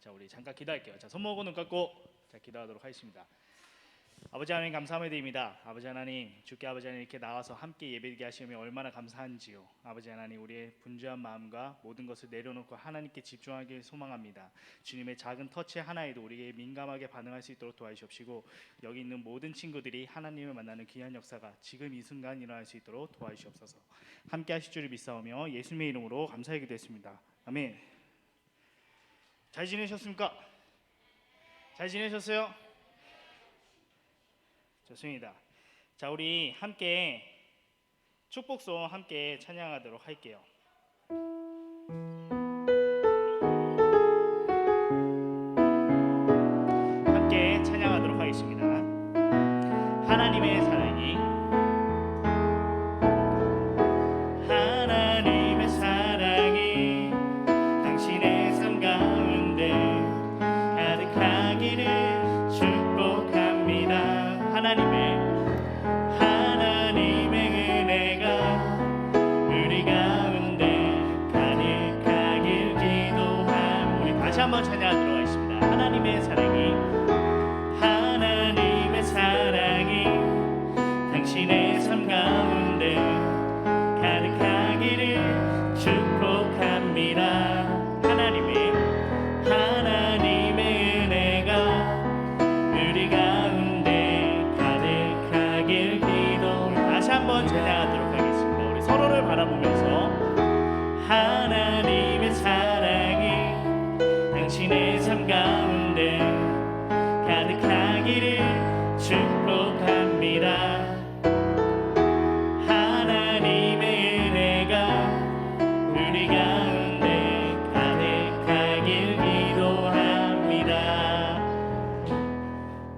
자, 우리 잠깐 기도할게요. 자, 손 모으고 눈 감고 자, 기도하도록 하겠습니다. 아버지 하나님 감사함을 드립니다. 아버지 하나님, 주께 아버지 하나님 이렇게 나와서 함께 예배드리게 하시며 얼마나 감사한지요. 아버지 하나님, 우리의 분주한 마음과 모든 것을 내려놓고 하나님께 집중하길 소망합니다. 주님의 작은 터치 하나에도 우리에게 민감하게 반응할 수 있도록 도와주시옵시고, 여기 있는 모든 친구들이 하나님을 만나는 귀한 역사가 지금 이 순간 일어날 수 있도록 도와주시옵소서. 함께 하실 줄을 믿사오며 예수님의 이름으로 감사하게 됐습니다. 아멘. 잘 지내셨습니까? 잘 지내셨어요? 좋습니다. 자, 우리 함께 축복송 함께 찬양하도록 할게요. 함께 찬양하도록 하겠습니다. 하나님의 사랑이, 하나님의 사랑이 당신의 삶 가운데 가득하기를 축복합니다. 하나님의 은혜가 우리 가운데 가득하길 기도함. 우리 다시 한번 찬양하도록 하겠습니다. 하나님의 사랑이, 하나님의 사랑이 당신의 삶 가운데 가득하기를 축복합니다. 하나님의 은혜가 우리 가운데 가득하길 기도. 다시 한번 찬양하도록 하겠습니다. 우리 서로를 바라보면서 하나님의 사랑이 당신의 삶 가운데 가득하기를 축복합니다. 하나님의 은혜가 우리 가운데 가득하길 기도합니다.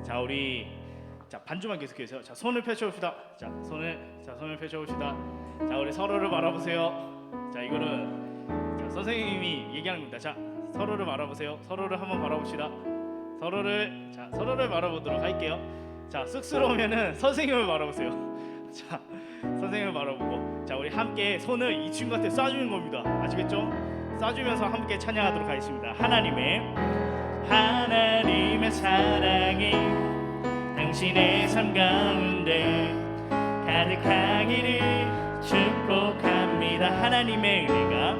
자, 우리 반주만 계속해서 자, 손을 펼쳐봅시다. 자, 손을 펼쳐봅시다. 자, 우리 서로를 바라보세요. 자, 이거는 자, 선생님이 얘기하는 겁니다. 자, 서로를 바라보세요. 서로를 한번 바라봅시다. 서로를 바라보도록 할게요. 자, 쑥스러우면은 선생님을 바라보세요. 자, 선생님을 바라보고, 자, 우리 함께 손을 이 친구한테 쏴주는 겁니다. 아시겠죠? 쏴주면서 함께 찬양하도록 하겠습니다. 하나님의 사랑이 당신의 삶 가운데 가득하기를 축복합니다. 하나님의 은혜가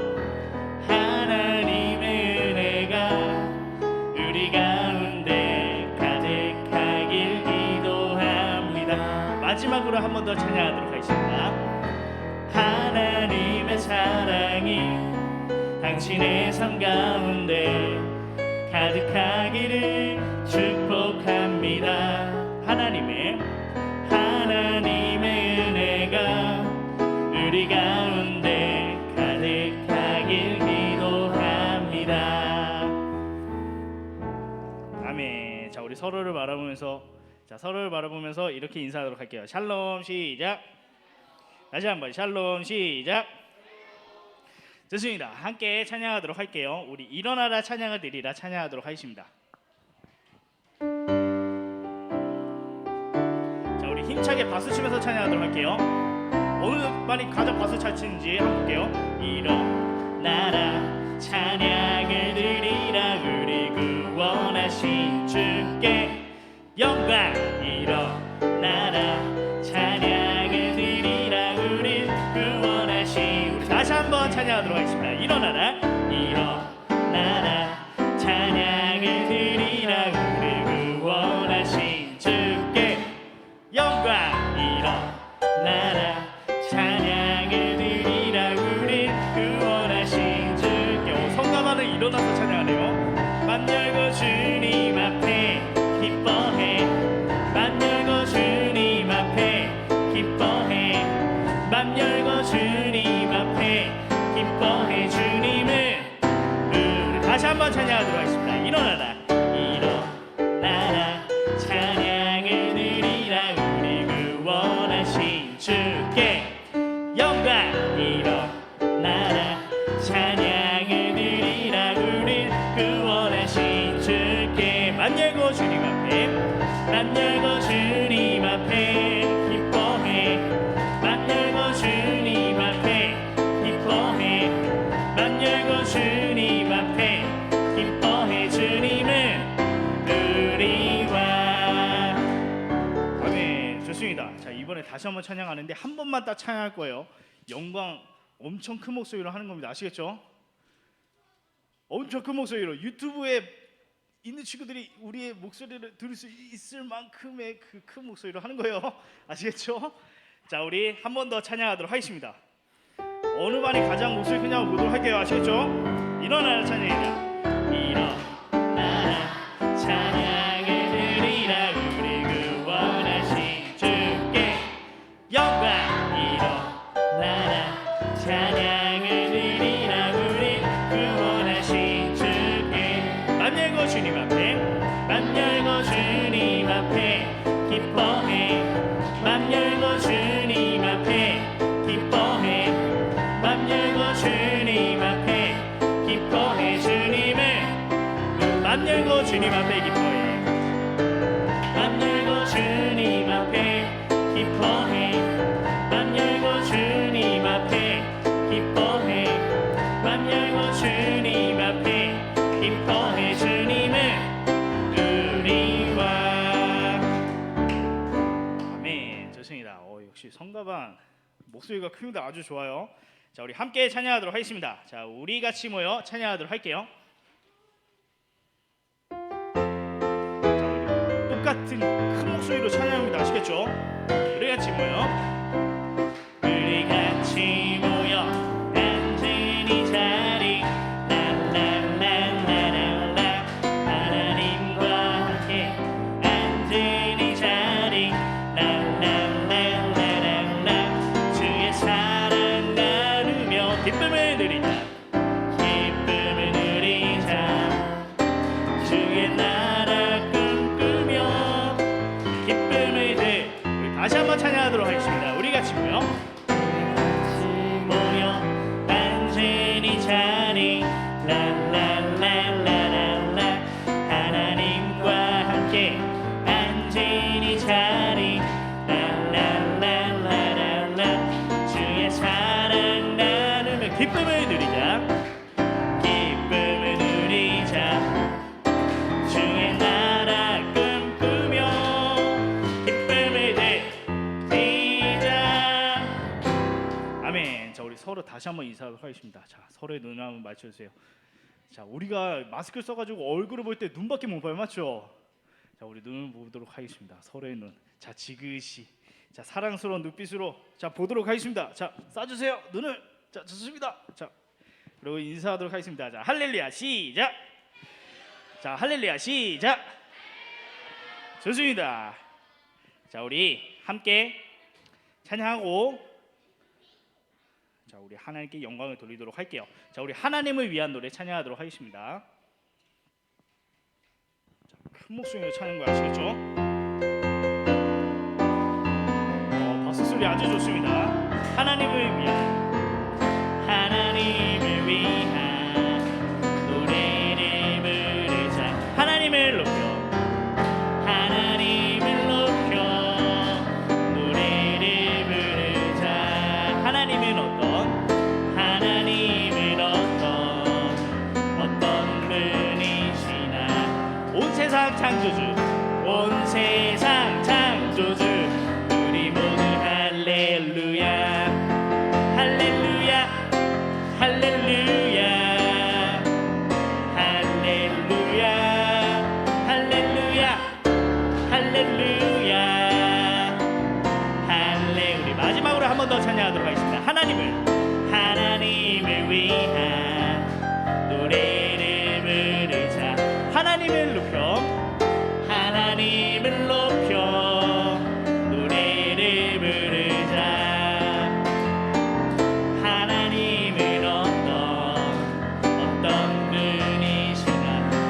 우리 가운데 가득하길 기도합니다. 마지막으로 한 번 더 찬양하도록 하겠습니다. 하나님의 사랑이 당신의 삶 가운데 가득하기를 축복합니다. 하나님의 은혜가 우리 가운데 가득하길 기도합니다. 아멘. 자, 우리 서로를 바라보면서 이렇게 인사하도록 할게요. 샬롬 시작. 다시 한번 샬롬 시작. 좋습니다. 함께 찬양하도록 할게요. 우리 일어나라 찬양을 드리라 찬양하도록 하겠습니다. 자, 우리 힘차게 박수 치면서 찬양하도록 할게요. 어느 반이 가장 박수 잘 치는지 한번 볼게요. 일어나라 찬양을 드리라 우리 구원하신 주께 영광. 일어나라 찬양을 드리라 우리 구원하신. 우리 다시 한번 찬양하도록 하겠습니다. 일어나라 찬양을 드리라 우리 구원하신 주께 영광. 일어나라 찬양을 드리라 우리 구원하신 주께. 성가만을 일어나서 찬양하네요. 맘 열고 주님 앞에 기뻐해. 맘 열고 주님 앞에 기뻐해. 맘 열고 주님 앞에 기뻐해. 주님을 우리 다시 한번 찬양하도록 하겠습니다. 일어나라 찬양을 드리라 우리 구원하신 주께 영광. 일어나라 찬양을 드리라 우리 구원하신 주께. 맘 열고 주님 앞에 기뻐해. 맘 열고 주님 앞에 기뻐해. 맘 열고 주님 앞에 기뻐해. 주님 이번에 다시 한번 찬양하는데 한 번만 딱 찬양할 거예요. 영광 엄청 큰 목소리로 하는 겁니다. 아시겠죠? 엄청 큰 목소리로 유튜브에 있는 친구들이 우리의 목소리를 들을 수 있을 만큼의 그 큰 목소리로 하는 거예요. 아시겠죠? 자, 우리 한 번 더 찬양하도록 하겠습니다. 어느 반이 가장 목소리 크냐고 보도록 할게요. 아시겠죠? 일어나라 찬양이다. 일어나라 찬양을 드리라. 우리 구원하신 주께 영광. 일어나라 찬양을 드리라. 우리 구원하신 주께 맘 열고 주님 앞에, 맘 열고 주님 앞에 기뻐해. 맘 열고 주님 앞에 기뻐해. 맘 열고 주님 앞에 기뻐해. 주님을 맘 열고 주님 앞에 기뻐해. 맘 열고 주님 앞에 기뻐해. 맘 열고 주님 앞에 기뻐해. 맘 열고 주님 앞에 기뻐해. 주님을 우리와. 아멘. 좋습니다. 역시 성가방 목소리가 큽니다. 아주 좋아요. 자, 우리 함께 찬양하도록 하겠습니다. 자, 우리 같이 모여 찬양하도록 할게요. 자, 우리 똑같은 큰 목소리로 찬양합니다. 아시겠죠? 우리 같이 모여, 우리 같이 모여 앉으니 자리. 랄랄랄랄랄라. 하나님과 함께 앉으니 자리. 랄랄랄랄랄라. 주의 사랑 나누며 기쁨을 누리자. 기쁨을 누리자. 주의 나라 꿈꾸며 기쁨을 우리 다시 한번 찬양하도록 하겠습니다. 우리 같이 모여, 모여 앉으니 자리. 랄랄랄랄랄라. 하나님과 함께 앉으니 자리. 랄랄랄랄랄라. 주의 사랑 나누며 기쁨을 누리자. 기쁨을 누리자. 주의 나라 꿈꾸며 기쁨을 누리자. 아멘. 자, 우리 서로 다시 한번 인사하도록 하겠습니다. 자, 서로의 눈을 한번 맞춰주세요. 자, 우리가 마스크를 써가지고 얼굴을 볼 때 눈밖에 못 봐요, 맞죠? 자, 우리 눈을 보도록 하겠습니다. 서로의 눈. 자, 지그시. 자, 사랑스러운 눈빛으로 자 보도록 하겠습니다. 자, 쏴주세요. 눈을. 자, 좋습니다. 자, 그리고 인사하도록 하겠습니다. 자, 할렐루야 시작. 자, 할렐루야 시작. 좋습니다. 자, 우리 함께 찬양하고 자, 우리 하나님께 영광을 돌리도록 할게요. 자, 우리 하나님을 위한 노래 찬양하도록 하겠습니다. 자, 큰 목소리로 찬양 거 아시겠죠? 박수 소리 아주 좋습니다. 하나님을 위한, 하나님을 위한 노래를 부르자. 하나님을 높여, 하나님을 높여 노래를 부르자. 하나님은 어떤 분이시나. 온 세상 창조주, 온 세상 창조주. 우리 모두 할렐루야, 할렐루야, 할렐루야, 할렐루야, 할렐루야, 할렐루야, 할렐. 우리 마지막으로 한 번 더 찬양하도록 하겠습니다. 하나님을 위한 노래를 부르자. 하나님을 높여, 하나님을 높여 노래를 부르자. 하나님은 어떤 분이시나.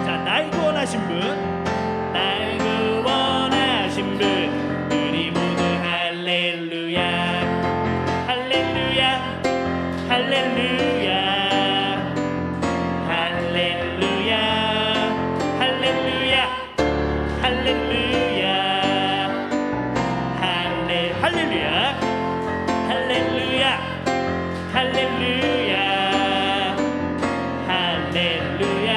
자, 날 구원하신 분, 날 구원하신 분. 우리 모두 할렐루야, 할렐루야, 할렐루야, 할렐루야, 할렐루야, 할렐루야, 할렐루야, 할렐루야, 할렐루야, 할렐루야,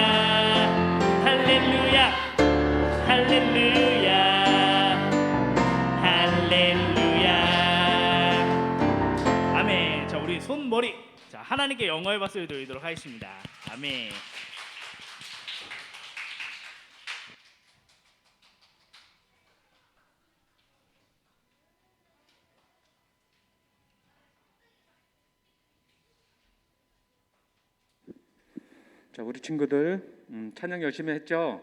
할렐루야, 할렐루야, 할렐루야. 머리. 자, 하나님께 영광의 박수를 드리도록 하겠습니다. 아멘. 자, 우리 친구들 찬양 열심히 했죠?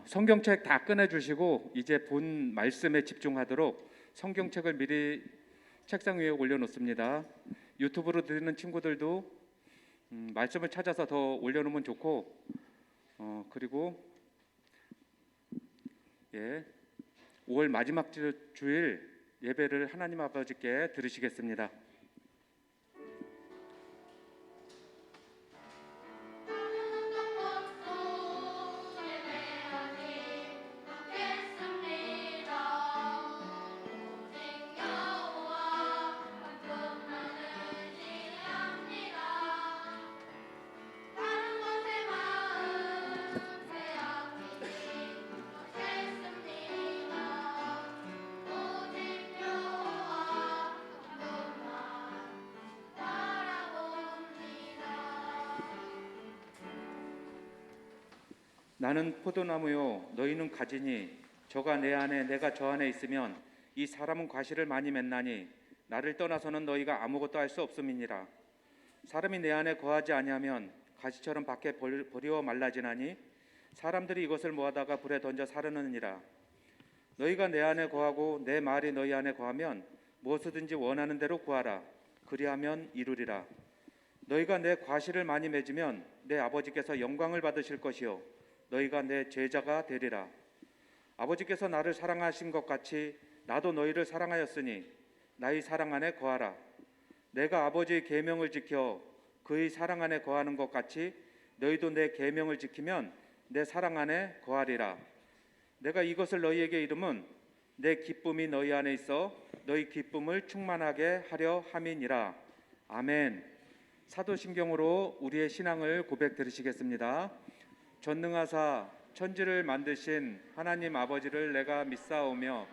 성경책 다 꺼내주시고 이제 본 말씀에 집중하도록 성경책을 미리 책상 위에 올려놓습니다. 유튜브로 듣는 친구들도 말씀을 찾아서 더 올려놓으면 좋고, 그리고 5월 마지막 주일 예배를 하나님 아버지께 드리시겠습니다. 나는 포도나무요 너희는 가지니 저가 내 안에 내가 저 안에 있으면 이 사람은 과실을 많이 맺나니 나를 떠나서는 너희가 아무것도 할 수 없음이니라. 사람이 내 안에 거하지 아니하면 가시처럼 밖에 버리워 말라지나니 사람들이 이것을 모아다가 불에 던져 사르느니라. 너희가 내 안에 거하고 내 말이 너희 안에 거하면 무엇이든지 원하는 대로 구하라. 그리하면 이루리라. 너희가 내 과실을 많이 맺으면 내 아버지께서 영광을 받으실 것이요 너희가 내 제자가 되리라. 아버지께서 나를 사랑하신 것 같이 나도 너희를 사랑하였으니 나의 사랑 안에 거하라. 내가 아버지의 계명을 지켜 그의 사랑 안에 거하는 것 같이 너희도 내 계명을 지키면 내 사랑 안에 거하리라. 내가 이것을 너희에게 이름은 내 기쁨이 너희 안에 있어 너희 기쁨을 충만하게 하려 함이니라. 아멘. 사도신경으로 우리의 신앙을 고백 들으시겠습니다. 전능하사 천지를 만드신 하나님 아버지를 내가 믿사오며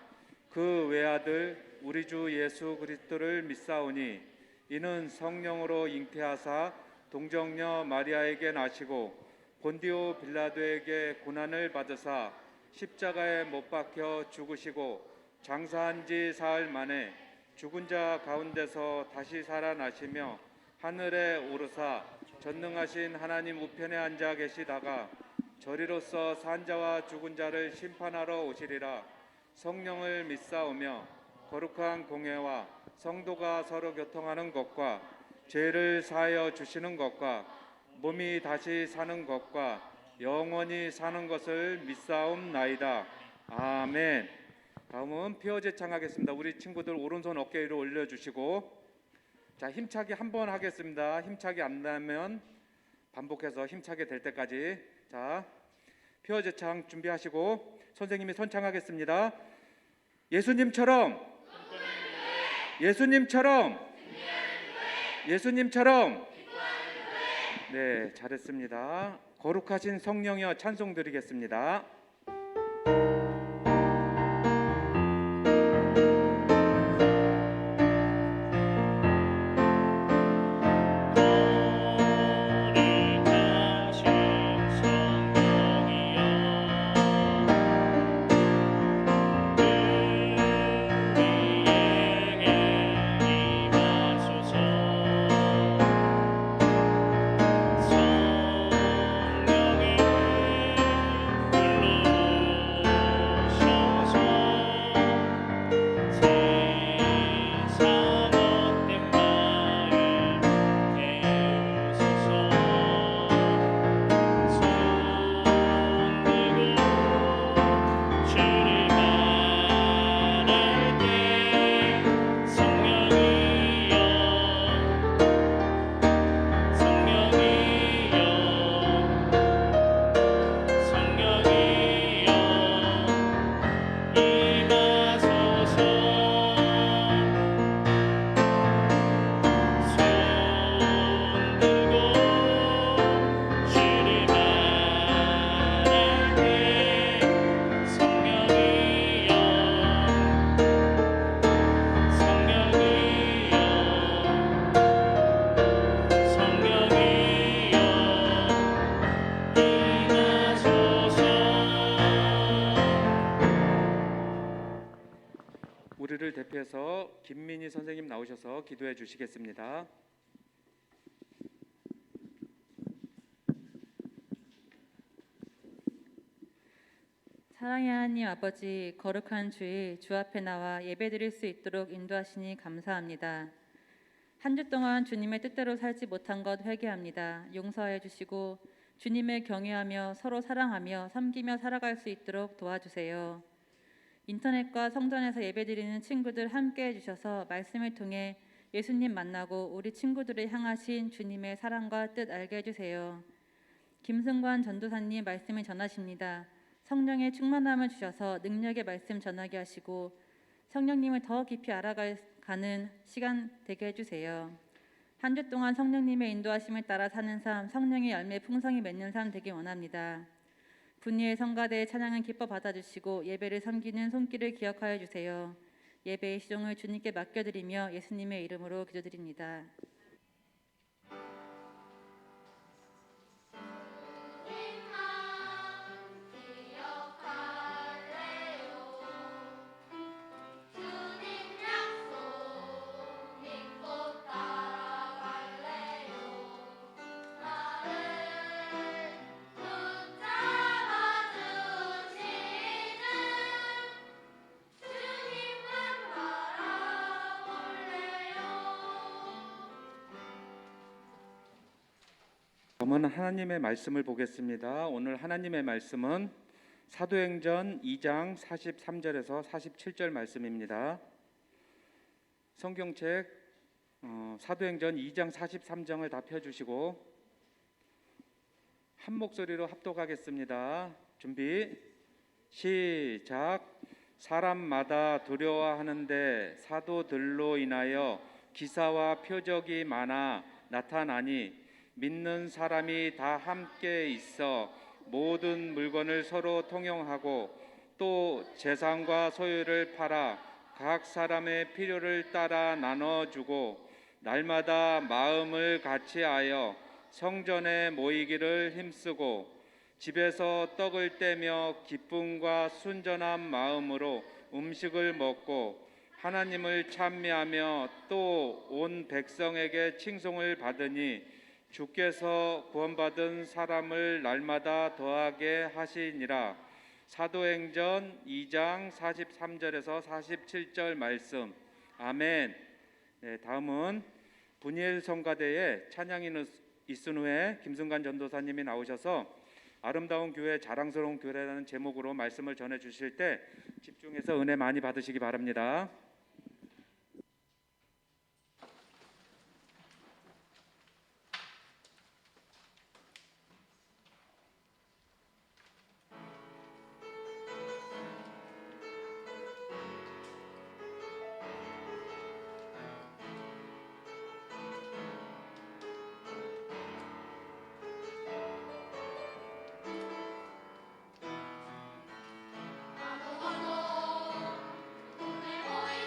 그 외아들 우리 주 예수 그리스도를 믿사오니 이는 성령으로 잉태하사 동정녀 마리아에게 나시고 본디오 빌라도에게 고난을 받으사 십자가에 못 박혀 죽으시고 장사한 지 사흘 만에 죽은 자 가운데서 다시 살아나시며 하늘에 오르사 전능하신 하나님 우편에 앉아 계시다가 저리로서 산자와 죽은 자를 심판하러 오시리라. 성령을 믿사오며 거룩한 공회와 성도가 서로 교통하는 것과 죄를 사하여 주시는 것과 몸이 다시 사는 것과 영원히 사는 것을 믿사옵나이다. 아멘. 다음은 피어제 창하겠습니다. 우리 친구들 오른손 어깨 위로 올려주시고, 자, 힘차게 한번 하겠습니다. 힘차게 안 나면 반복해서 힘차게 될 때까지. 자, 피어제창 준비하시고 선생님이 선창하겠습니다. 예수님처럼, 예수님처럼, 예수님처럼. 네, 잘했습니다. 거룩하신 성령이여 찬송 드리겠습니다. 성령의 우리를 대표해서 김민희 선생님 나오셔서 기도해 주시겠습니다. 사랑의 하나님 아버지, 거룩한 주일 주 앞에 나와 예배드릴 수 있도록 인도하시니 감사합니다. 한 주 동안 주님의 뜻대로 살지 못한 것 회개합니다. 용서해 주시고 주님을 경외하며 서로 사랑하며 섬기며 살아갈 수 있도록 도와주세요. 인터넷과 성전에서 예배드리는 친구들 함께 해주셔서 말씀을 통해 예수님 만나고 우리 친구들을 향하신 주님의 사랑과 뜻 알게 해주세요. 김승관 전도사님 말씀을 전하십니다. 성령의 충만함을 주셔서 능력의 말씀 전하게 하시고 성령님을 더 깊이 알아가는 시간 되게 해주세요. 한 주 동안 성령님의 인도하심을 따라 사는 삶, 성령의 열매 풍성히 맺는 삶 되길 원합니다. 분유의 성가대의 찬양은 기뻐 받아주시고 예배를 섬기는 손길을 기억하여 주세요. 예배의 시종을 주님께 맡겨드리며 예수님의 이름으로 기도드립니다. 다음은 하나님의 말씀을 보겠습니다. 오늘 하나님의 말씀은 사도행전 2장 43절에서 47절 말씀입니다. 성경책 사도행전 2장 43장을 다 펴주시고 한 목소리로 합독하겠습니다. 준비 시작. 사람마다 두려워하는데 사도들로 인하여 기사와 표적이 많아 나타나니 믿는 사람이 다 함께 있어 모든 물건을 서로 통용하고 또 재산과 소유를 팔아 각 사람의 필요를 따라 나눠주고 날마다 마음을 같이하여 성전에 모이기를 힘쓰고 집에서 떡을 떼며 기쁨과 순전한 마음으로 음식을 먹고 하나님을 찬미하며 또 온 백성에게 칭송을 받으니 주께서 구원받은 사람을 날마다 더하게 하시니라. 사도행전 2장 43절에서 47절 말씀. 아멘. 네, 다음은 분이엘 성가대에 찬양이 있은 후에 김승관 전도사님이 나오셔서 아름다운 교회, 자랑스러운 교회라는 제목으로 말씀을 전해 주실 때 집중해서 은혜 많이 받으시기 바랍니다. 아무것도 눈에 보이지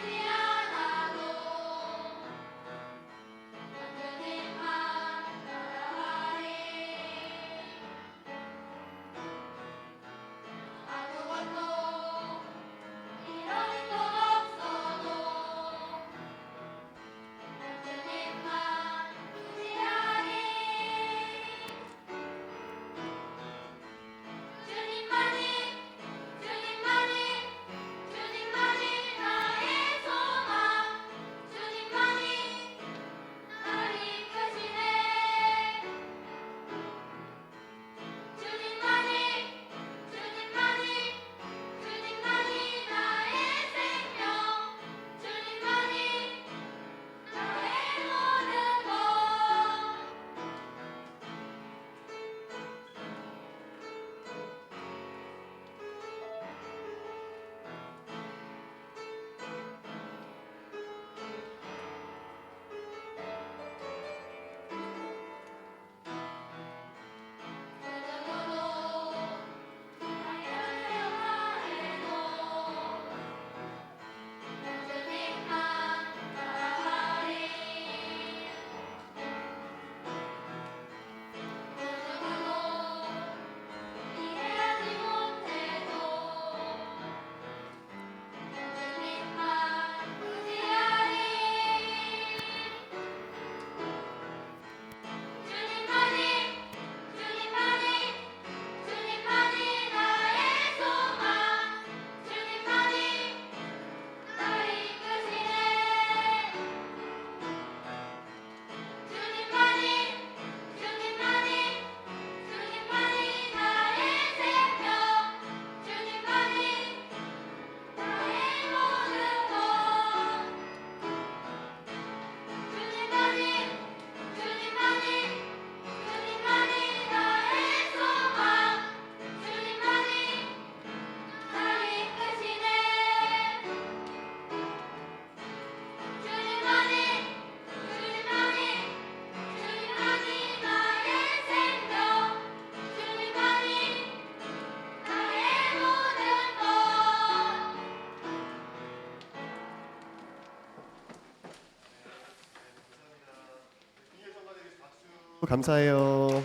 감사해요.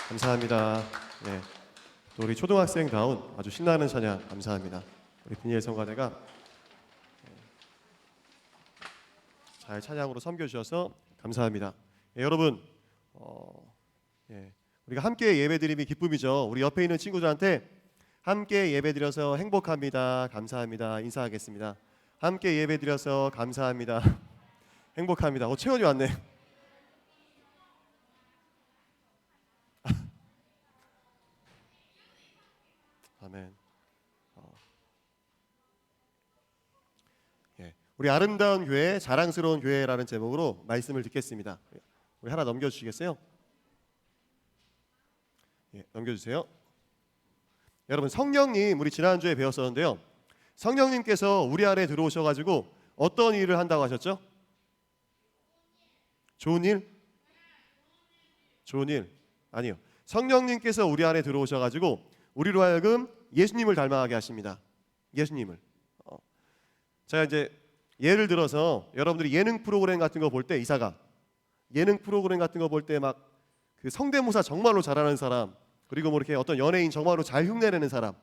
감사합니다. 네, 또 우리 초등학생다운 아주 신나는 찬양 감사합니다. 우리 분이엘 성가대가 잘 찬양으로 섬겨주셔서 감사합니다. 예, 여러분, 우리가 함께 예배드림이 기쁨이죠. 우리 옆에 있는 친구들한테 함께 예배드려서 행복합니다. 감사합니다. 인사하겠습니다. 함께 예배드려서 감사합니다. 행복합니다. 채원이 왔네. 아멘. 우리 아름다운 교회, 자랑스러운 교회라는 제목으로 말씀을 듣겠습니다. 우리 하나 넘겨주시겠어요? 넘겨주세요. 여러분, 성령님 우리 지난주에 배웠었는데요. 성령님께서 우리 안에 들어오셔가지고 어떤 일을 한다고 하셨죠? 좋은 일? 좋은 일? 아니요. 성령님께서 우리 안에 들어오셔가지고 우리로 하여금 예수님을 닮아가게 하십니다. 예수님을. 제가 이제 예를 들어서 여러분들이 예능 프로그램 같은 거 볼 때 이사가 예능 프로그램 같은 거 볼 때 막 그 성대모사 정말로 잘하는 사람, 그리고 뭐 이렇게 어떤 연예인 정말로 잘 흉내내는 사람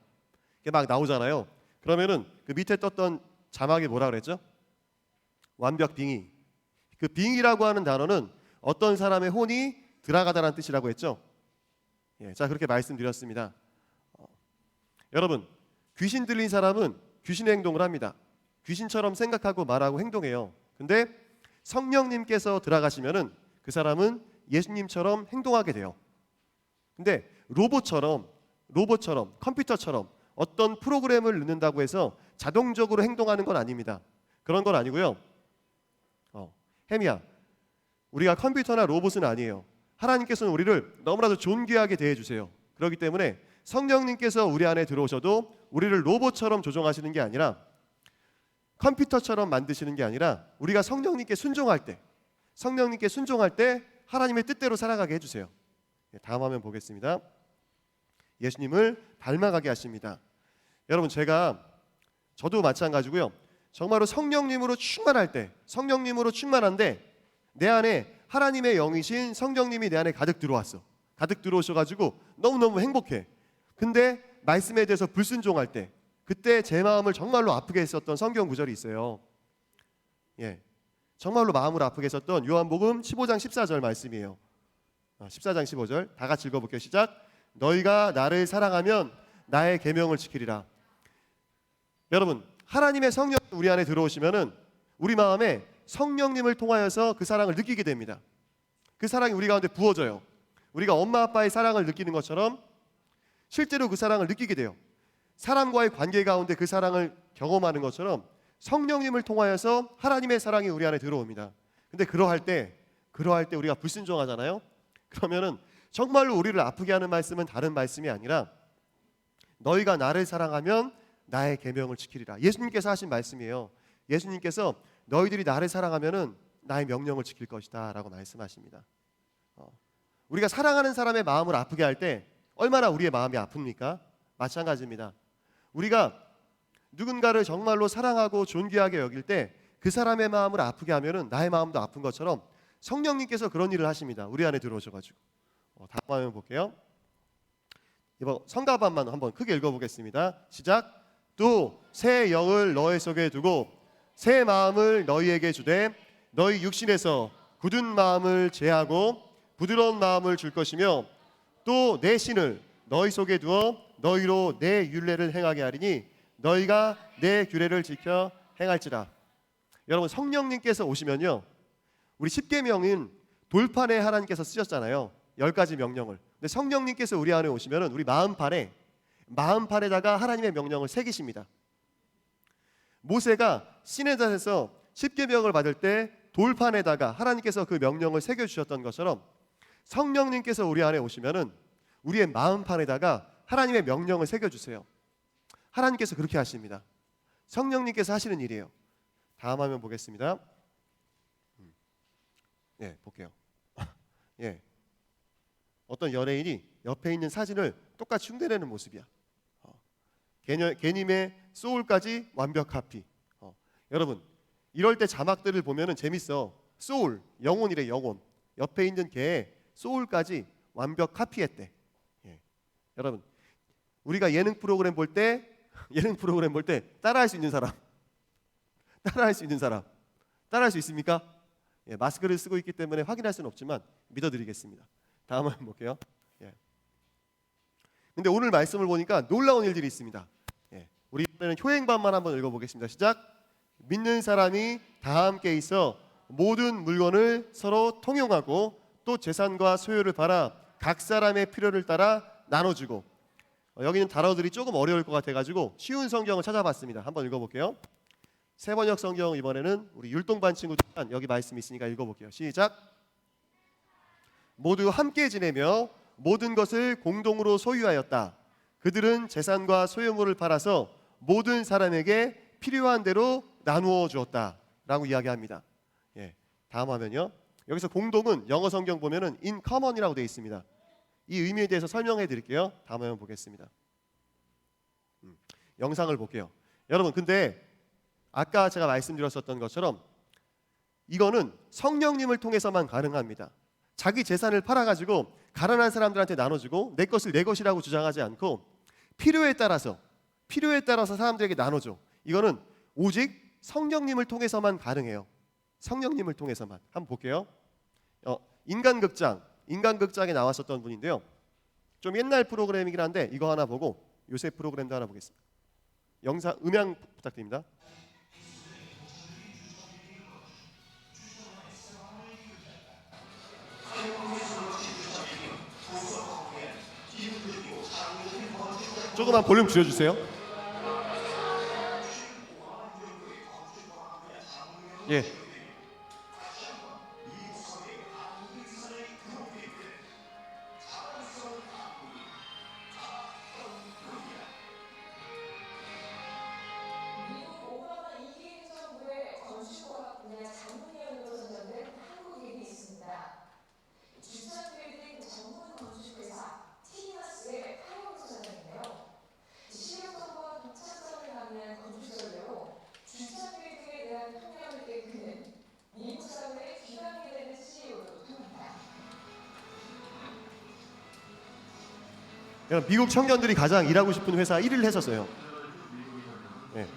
이게 막 나오잖아요. 그러면은 그 밑에 떴던 자막이 뭐라 그랬죠? 완벽 빙의. 그 빙의라고 하는 단어는 어떤 사람의 혼이 들어가다라는 뜻이라고 했죠. 자, 그렇게 말씀드렸습니다. 여러분, 귀신 들린 사람은 귀신의 행동을 합니다. 귀신처럼 생각하고 말하고 행동해요. 근데 성령님께서 들어가시면은 그 사람은 예수님처럼 행동하게 돼요. 근데 로봇처럼 컴퓨터처럼 어떤 프로그램을 넣는다고 해서 자동적으로 행동하는 건 아닙니다. 그런 건 아니고요. 혜미야, 우리가 컴퓨터나 로봇은 아니에요. 하나님께서는 우리를 너무나도 존귀하게 대해주세요. 그렇기 때문에 성령님께서 우리 안에 들어오셔도 우리를 로봇처럼 조종하시는 게 아니라 컴퓨터처럼 만드시는 게 아니라 우리가 성령님께 순종할 때 하나님의 뜻대로 살아가게 해주세요. 다음 화면 보겠습니다. 예수님을 닮아가게 하십니다. 여러분, 저도 마찬가지고요. 정말로 성령님으로 충만한데 내 안에 하나님의 영이신 성령님이 내 안에 가득 들어오셔가지고 너무너무 행복해. 근데 말씀에 대해서 불순종할 때 그때 제 마음을 정말로 아프게 했었던 성경 구절이 있어요. 정말로 마음을 아프게 했었던 요한복음 15장 14절 말씀이에요. 14장 15절 다 같이 읽어볼게요. 시작. 너희가 나를 사랑하면 나의 계명을 지키리라. 여러분, 하나님의 성령이 우리 안에 들어오시면은 우리 마음에 성령님을 통하여서 그 사랑을 느끼게 됩니다. 그 사랑이 우리 가운데 부어져요. 우리가 엄마 아빠의 사랑을 느끼는 것처럼 실제로 그 사랑을 느끼게 돼요. 사람과의 관계 가운데 그 사랑을 경험하는 것처럼 성령님을 통하여서 하나님의 사랑이 우리 안에 들어옵니다. 근데 그러할 때 우리가 불순종하잖아요. 그러면은 정말로 우리를 아프게 하는 말씀은 다른 말씀이 아니라 너희가 나를 사랑하면 나의 계명을 지키리라. 예수님께서 하신 말씀이에요. 예수님께서 너희들이 나를 사랑하면은 나의 명령을 지킬 것이다 라고 말씀하십니다. 우리가 사랑하는 사람의 마음을 아프게 할 때 얼마나 우리의 마음이 아픕니까? 마찬가지입니다. 우리가 누군가를 정말로 사랑하고 존귀하게 여길 때 그 사람의 마음을 아프게 하면은 나의 마음도 아픈 것처럼 성령님께서 그런 일을 하십니다. 우리 안에 들어오셔가지고. 다음 화면 볼게요. 이번 성가반만 한번 크게 읽어보겠습니다. 시작. 또 새 영을 너희 속에 두고 새 마음을 너희에게 주되 너희 육신에서 굳은 마음을 제하고 부드러운 마음을 줄 것이며 또 내 신을 너희 속에 두어 너희로 내 율례를 행하게 하리니 너희가 내 규례를 지켜 행할지라. 여러분, 성령님께서 오시면요, 우리 십계명은 돌판에 하나님께서 쓰셨잖아요. 10가지 명령을. 근데 성령님께서 우리 안에 오시면은 우리 마음판에다가 하나님의 명령을 새기십니다. 모세가 시내산에서 십계명을 받을 때 돌판에다가 하나님께서 그 명령을 새겨 주셨던 것처럼 성령님께서 우리 안에 오시면은 우리의 마음판에다가 하나님의 명령을 새겨 주세요. 하나님께서 그렇게 하십니다. 성령님께서 하시는 일이에요. 다음 화면 보겠습니다. 볼게요. 어떤 연예인이 옆에 있는 사진을 똑같이 흉내내는 모습이야. 개님의 소울까지 완벽 카피. 여러분, 이럴 때 자막들을 보면은 재밌어. 소울, 영혼이래, 영혼. 옆에 있는 개의 소울까지 완벽 카피했대. 예. 여러분, 우리가 예능 프로그램 볼 때 따라할 수 있는 사람, 따라할 수 있는 사람, 따라할 수 있습니까? 예, 마스크를 쓰고 있기 때문에 확인할 수는 없지만 믿어드리겠습니다. 다음 한번 볼게요. 예. 근데 오늘 말씀을 보니까 놀라운 일들이 있습니다. 예. 우리 이번에는 효행반만 한번 읽어보겠습니다. 시작. 믿는 사람이 다 함께 있어 모든 물건을 서로 통용하고 또 재산과 소유를 팔아 각 사람의 필요를 따라 나눠주고. 여기는 단어들이 조금 어려울 것 같아가지고 쉬운 성경을 찾아봤습니다. 한번 읽어볼게요. 세번역 성경 이번에는 우리 율동반 친구들 여기 말씀이 있으니까 읽어볼게요. 시작. 모두 함께 지내며 모든 것을 공동으로 소유하였다. 그들은 재산과 소유물을 팔아서 모든 사람에게 필요한 대로 나누어 주었다 라고 이야기합니다. 예, 다음 화면요. 여기서 공동은 영어 성경 보면은 in common이라고 되어 있습니다. 이 의미에 대해서 설명해 드릴게요. 다음 화면 보겠습니다. 영상을 볼게요. 여러분, 근데 아까 제가 말씀드렸었던 것처럼 이거는 성령님을 통해서만 가능합니다. 자기 재산을 팔아가지고 가난한 사람들한테 나눠주고 내 것을 내 것이라고 주장하지 않고 필요에 따라서 사람들에게 나눠줘. 이거는 오직 성령님을 통해서만 가능해요. 성령님을 통해서만. 한번 볼게요. 인간극장에 나왔었던 분인데요. 좀 옛날 프로그램이긴 한데 이거 하나 보고 요새 프로그램도 하나 보겠습니다. 영상 음향 부탁드립니다. 조금만 볼륨 줄여주세요. 예. 미국 청년들이 가장 일하고 싶은 회사 1위를 했었어요. 네.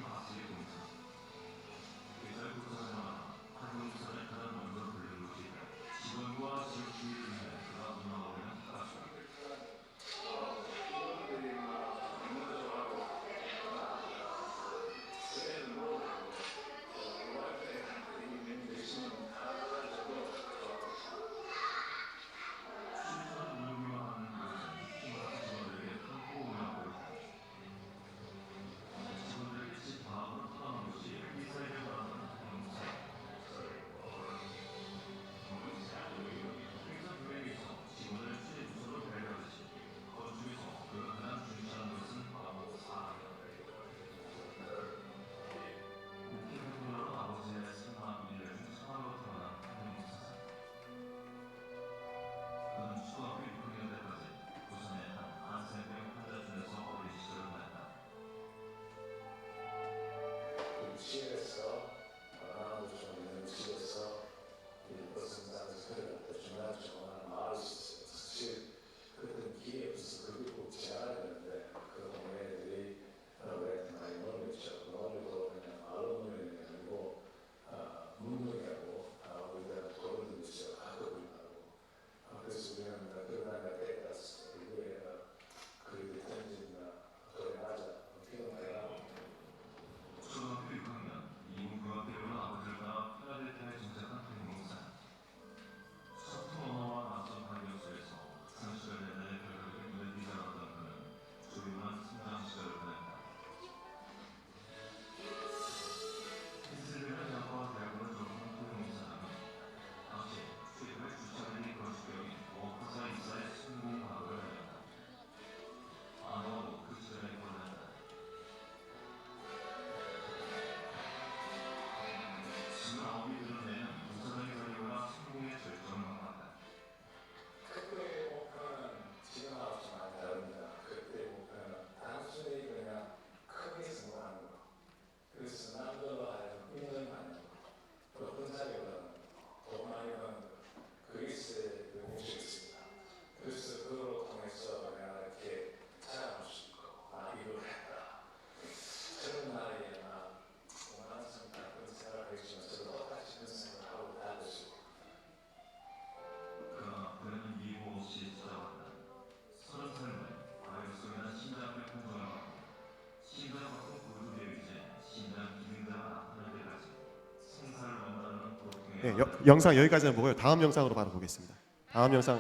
영상 여기까지는 보고요. 다음 영상으로 바로 보겠습니다. 다음 영상.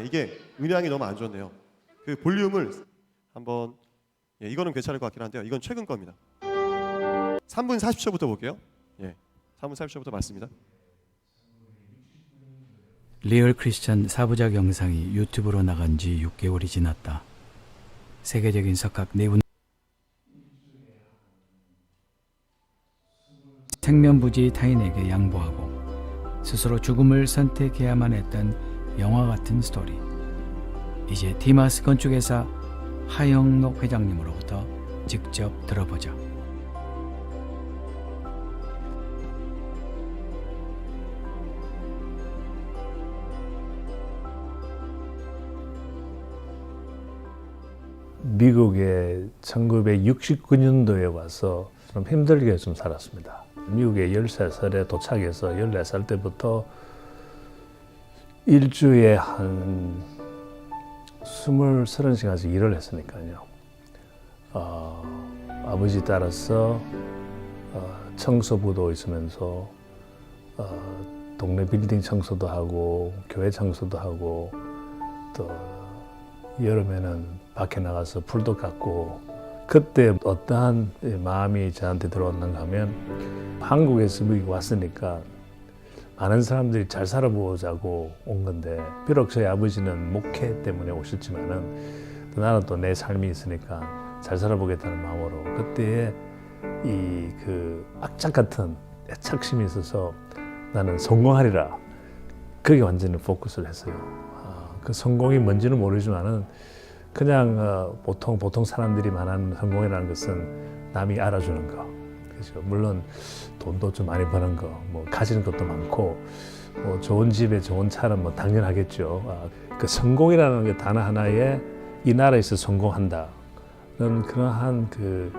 이게 음향이 너무 안 좋네요. 그 볼륨을 한번 이거는 괜찮을 것 같긴 한데요. 이건 최근 겁니다. 3분 40초부터 볼게요. 3분 40초부터 맞습니다. 리얼 크리스천 4부작 영상이 유튜브로 나간 지 6개월이 지났다. 세계적인 석학 내분 생면부지 타인에게 양보하고 스스로 죽음을 선택해야만 했던 영화 같은 스토리. 이제 디마스 건축회사 하영록 회장님으로부터 직접 들어보자. 미국에 1969년도에 와서 좀 힘들게 좀 살았습니다. 미국에 13살에 도착해서 14살 때부터 일주일에 한 30시간씩 일을 했으니까요. 아버지 따라서 청소부도 있으면서 동네 빌딩 청소도 하고 교회 청소도 하고 또 여름에는 밖에 나가서 풀도 깎고 그때 어떠한 마음이 저한테 들어왔는가 하면 한국에서 미국 왔으니까 많은 사람들이 잘 살아보자고 온 건데 비록 저희 아버지는 목회 때문에 오셨지만은 나는 또 내 삶이 있으니까 잘 살아보겠다는 마음으로 그때에 이 그 악착 같은 애착심이 있어서 나는 성공하리라 그게 완전히 포커스를 했어요. 그 성공이 뭔지는 모르지만은 그냥 보통 사람들이 말하는 성공이라는 것은 남이 알아주는 거. 그렇죠. 물론 돈도 좀 많이 버는 거, 뭐 가지는 것도 많고, 뭐 좋은 집에 좋은 차는 뭐 당연하겠죠. 그 성공이라는 게 단어 하나에 이 나라에서 성공한다는 그러한 그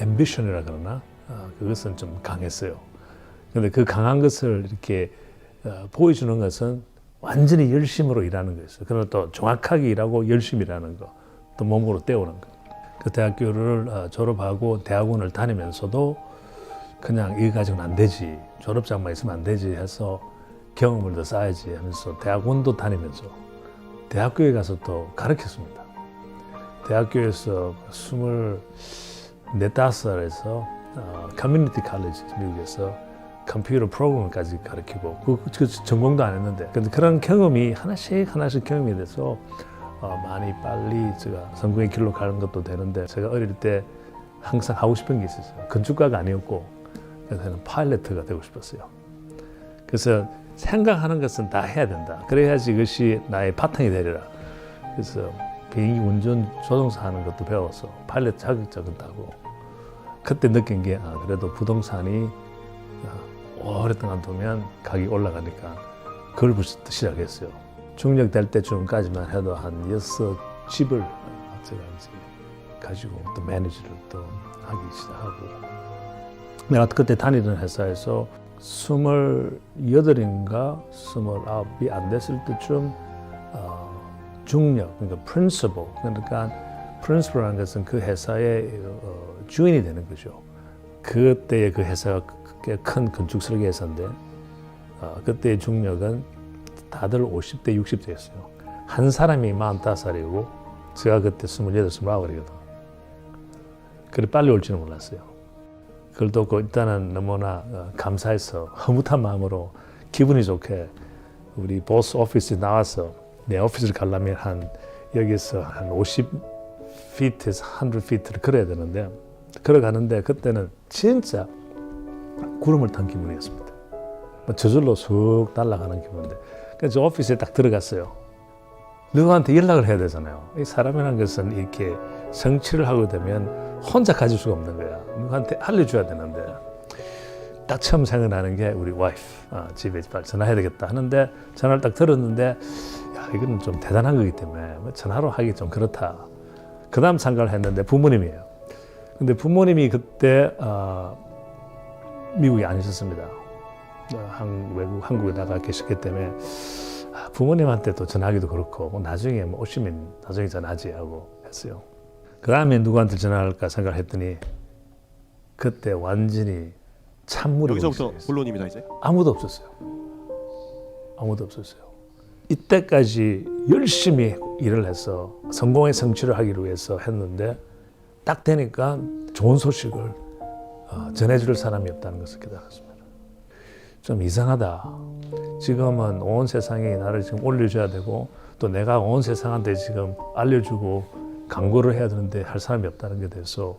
앰비션이라 그러나 그것은 좀 강했어요. 그런데 그 강한 것을 이렇게 보여주는 것은 완전히 열심으로 일하는 거였어요. 그러나 또 정확하게 일하고 열심히 일하는 거, 또 몸으로 때우는 거. 그 대학교를 졸업하고 대학원을 다니면서도 그냥 이거 가지고는 안 되지, 졸업장만 있으면 안 되지 해서 경험을 더 쌓아야지 하면서 대학원도 다니면서 대학교에 가서 또 가르쳤습니다. 대학교에서 24살에서 커뮤니티 칼리지 미국에서 컴퓨터 프로그램까지 가르치고 그 전공도 안 했는데 근데 그런 경험이 하나씩 경험이 돼서 많이 빨리 제가 성공의 길로 가는 것도 되는데 제가 어릴 때 항상 하고 싶은 게 있었어요. 건축가가 아니었고 저는 파일럿가 되고 싶었어요. 그래서 생각하는 것은 다 해야 된다. 그래야지 이것이 나의 바탕이 되리라. 그래서 비행기 운전 조종사 하는 것도 배워서 파일럿 자격증을 따고 그때 느낀 게 그래도 부동산이 오랫동안 두면 가격이 올라가니까 그걸 벌써 시작했어요. 중력 될 때쯤까지만 해도 한 6집을 제가 이제 가지고 또 매니저를 또 하기 시작하고 내가 그때 다니던 회사에서 28인가 29이 안 됐을 때쯤 중력, 그러니까 principal, 그러니까 principal이라는 것은 그 회사의 주인이 되는 거죠. 그때의 그 회사가 꽤 큰 건축 설계 회사인데 그때의 중력은 다들 50대, 60대였어요. 한 사람이 45살이고 제가 그때 28, 29이거든. 그래 빨리 올지는 몰랐어요. 그걸 또 일단은 너무나 감사해서 흐뭇한 마음으로 기분이 좋게 우리 보스 오피스에 나와서 내 오피스를 가려면 여기서 한 50feet에서 100feet를 걸어야 되는데 걸어가는데 그때는 진짜 구름을 탄 기분이었습니다. 저절로 쑥 날아가는 기분인데 그래서 저 오피스에 딱 들어갔어요. 누구한테 연락을 해야 되잖아요. 이 사람이라는 것은 이렇게 성취를 하게 되면 혼자 가질 수가 없는 거야. 누구한테 알려줘야 되는데 딱 처음 생각나는 게 우리 와이프 집에 빨리 전화해야 되겠다 하는데 전화를 딱 들었는데 야 이건 좀 대단한 거기 때문에 전화로 하기 좀 그렇다. 그 다음参加를 했는데 부모님이에요. 근데 부모님이 그때 미국에 안 있었습니다. 한국에 나가 계셨기 때문에 부모님한테 또 전화하기도 그렇고 나중에 뭐 오시면 나중에 전화하지 하고 했어요. 그 다음에 누구한테 전화할까 생각했더니 그때 완전히 찬물이 여기서부터 본론입니다 이제. 아무도 없었어요. 아무도 없었어요. 이때까지 열심히 일을 해서 성공의 성취를 하기 위해서 했는데 딱 되니까 좋은 소식을 전해줄 사람이 없다는 것을 깨달았습니다. 좀 이상하다. 지금은 온 세상이 나를 지금 올려줘야 되고 또 내가 온 세상한테 지금 알려주고 광고를 해야 되는데 할 사람이 없다는 게 돼서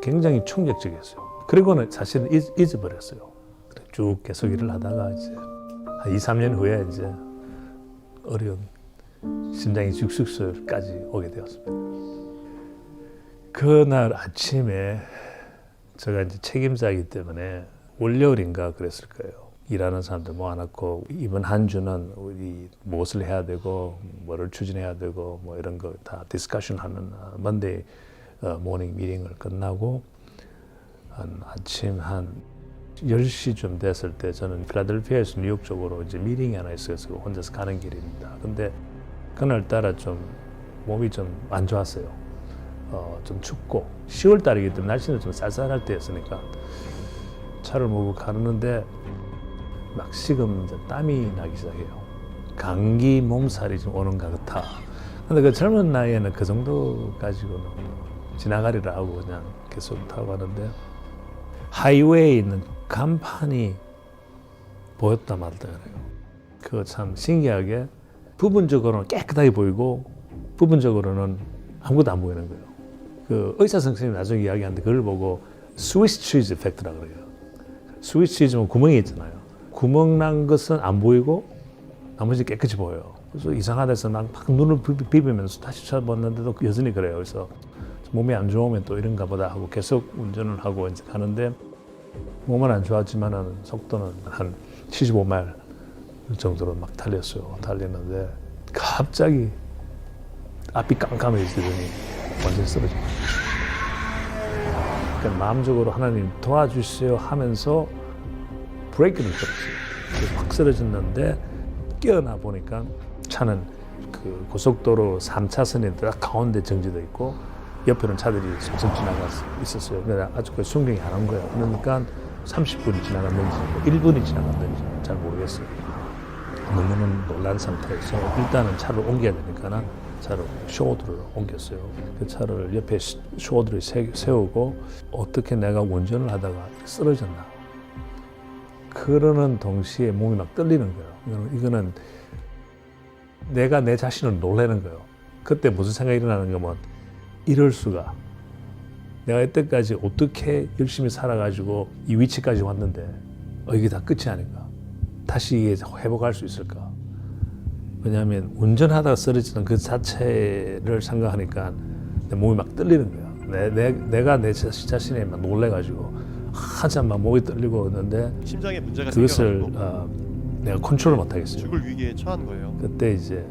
굉장히 충격적이었어요. 그리고는 사실은 잊어버렸어요. 쭉 계속 일을 하다가 이제 한 2, 3년 후에 이제 어려운 심장이 죽수술까지 오게 되었습니다. 그날 아침에 제가 이제 책임자이기 때문에 월요일인가 그랬을 거예요. 일하는 사람들 모아놓고 이번 한 주는 우리 무엇을 해야 되고 뭐를 추진해야 되고 뭐 이런 거 다 디스커션하는 먼데이 모닝 미팅을 끝나고 한 아침 한 10시쯤 됐을 때 저는 필라델피아에서 뉴욕 쪽으로 이제 미팅이 하나 있어서 혼자서 가는 길입니다. 근데 그날따라 좀 몸이 좀 안 좋았어요. 좀 춥고 10월 달이기 때문에 날씨는 좀 쌀쌀할 때였으니까 차를 몰고 가는데 막 식으면 이제 땀이 나기 시작해요. 감기 몸살이 좀 오는 것 같아. 근데 그 젊은 나이에는 그 정도 가지고는 지나가리라 하고 그냥 계속 타고 가는데 하이웨이에 있는 간판이 보였다 말다 그래요. 그거 참 신기하게 부분적으로는 깨끗하게 보이고 부분적으로는 아무것도 안 보이는 거예요. 그 의사 선생님이 나중에 이야기하는데 그걸 보고 스위스 치즈 이펙트라고 그래요. 스위스 치즈는 구멍이 있잖아요. 구멍 난 것은 안 보이고 나머지 깨끗이 보여요. 그래서 이상하다 해서 막 눈을 비비면서 다시 쳐봤는데도 여전히 그래요. 그래서 몸이 안 좋으면 또 이런가 보다 하고 계속 운전을 하고 이제 가는데 몸은 안 좋았지만은 속도는 한 75마일 정도로 막 달렸어요. 달리는데 갑자기 앞이 깜깜해지더니 완전히 쓰러진 거예요. 그러니까 마음적으로 하나님 도와주세요 하면서 브레이크를 걸었어요. 확 쓰러졌는데 깨어나 보니까 차는 그 고속도로 3차선에 딱 가운데 정지돼 있고 옆에는 차들이 속속 지나가 있었어요. 근데 아직까지 순경이 안 한 거예요. 그러니까 30분이 지나갔는지 1분이 지나갔는지 잘 모르겠어요. 너무는 놀란 상태에서 일단은 차를 옮겨야 되니까 차를 쇼호드를 옮겼어요. 그 차를 옆에 쇼호드를 세우고 어떻게 내가 운전을 하다가 쓰러졌나. 그러는 동시에 몸이 막 떨리는 거예요. 이거는 내가 내 자신을 놀라는 거예요. 그때 무슨 생각이 일어나는 거면 이럴 수가. 내가 이때까지 어떻게 열심히 살아가지고 이 위치까지 왔는데 이게 다 끝이 아닌가. 다시 회복할 수 있을까. 왜냐하면 운전하다가 쓰러지는 그 자체를 생각하니까 내 몸이 막 떨리는 거야. 내가 내 자신에 막 놀래가지고 한참 막 목이 떨리고 있는데 심장에 문제가 그것을 생겨가지고 내가 컨트롤을 못 하겠어요. 죽을 위기에 처한 거예요. 그때 이제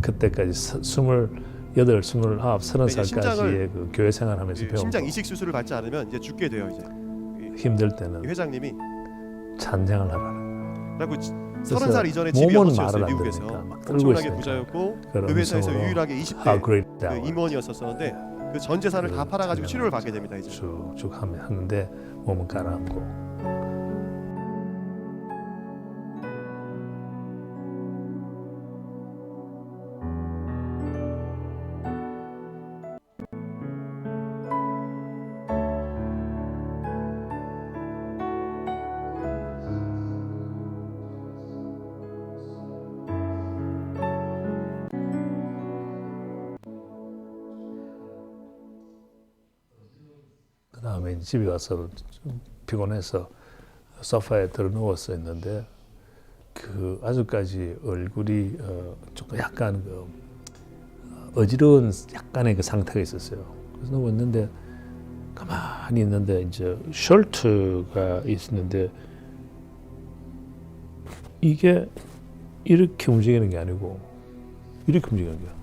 그때까지 28, 29, 30살까지의 그 교회 생활하면서 배운 심장 거. 이식 수술을 받지 않으면 이제 죽게 돼요. 이제 힘들 이 때는 회장님이 찬양을 하라. 그리고 그래서 30살 이전에 집이 몸은 6채였어요. 말을 안 미국에서 들으니까 막 떨고 엄청나게 있으니까. 부자였고 그 그러면서 회사에서 유일하게 How 20대 great 그 thou art. 임원이었었는데 그 전 재산을 다 팔아가지고 치료를 받게 됩니다. 이제 쭉쭉 하는데 몸은 가라앉고. 그다음에 집에 가서 좀 피곤해서 소파에 들어 누워서 있는데 그 아직까지 얼굴이 조금 약간 그 어지러운 약간의 그 상태가 있었어요. 그래서 누워 있는데 가만히 있는데 이제 셔츠가 있었는데 이게 이렇게 움직이는 게 아니고 이렇게 움직이는 거야.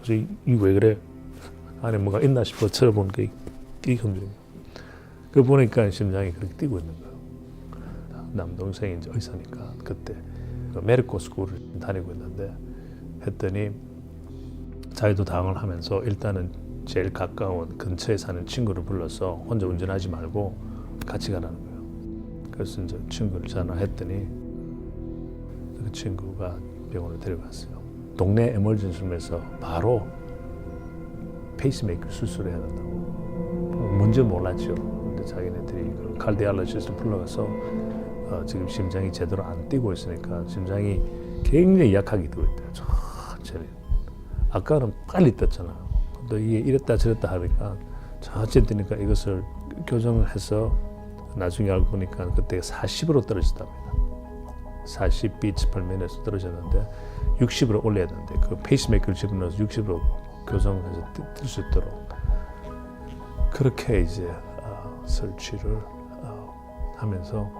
그래서 이거 왜 그래? 안에 뭐가 있나 싶어 쳐다보니까 이렇게 움직이는 거야. 그 보니까 심장이 그렇게 뛰고 있는 거예요. 남동생이 이제 의사니까 그때 그 메디컬 스쿨을 다니고 있는데 했더니 자기도 당을 하면서 일단은 제일 가까운 근처에 사는 친구를 불러서 혼자 운전하지 말고 같이 가라는 거예요. 그래서 이제 친구를 전화했더니 그 친구가 병원에 데려갔어요. 동네 에머전시룸에서 바로 페이스메이커 수술을 해야 된다고. 먼저 몰랐죠. 근데 자기네들이 그 칼디알러지스트 불러가서 지금 심장이 제대로 안 뛰고 있으니까 심장이 굉장히 약하게 뛰고 있대요. 천천히. 아까는 빨리 뛰었잖아요. 근데 이게 이랬다 저랬다 하니까 천천히 뛰니까 이것을 교정을 해서 나중에 알고 보니까 그때 40으로 떨어졌답니다. 40 beats per minute에서 떨어졌는데 60으로 올려야 되는데 그 페이스메이커를 집어넣어서 60으로 교정해서 뛸 수 있도록 그렇게 이제 설치를 하면서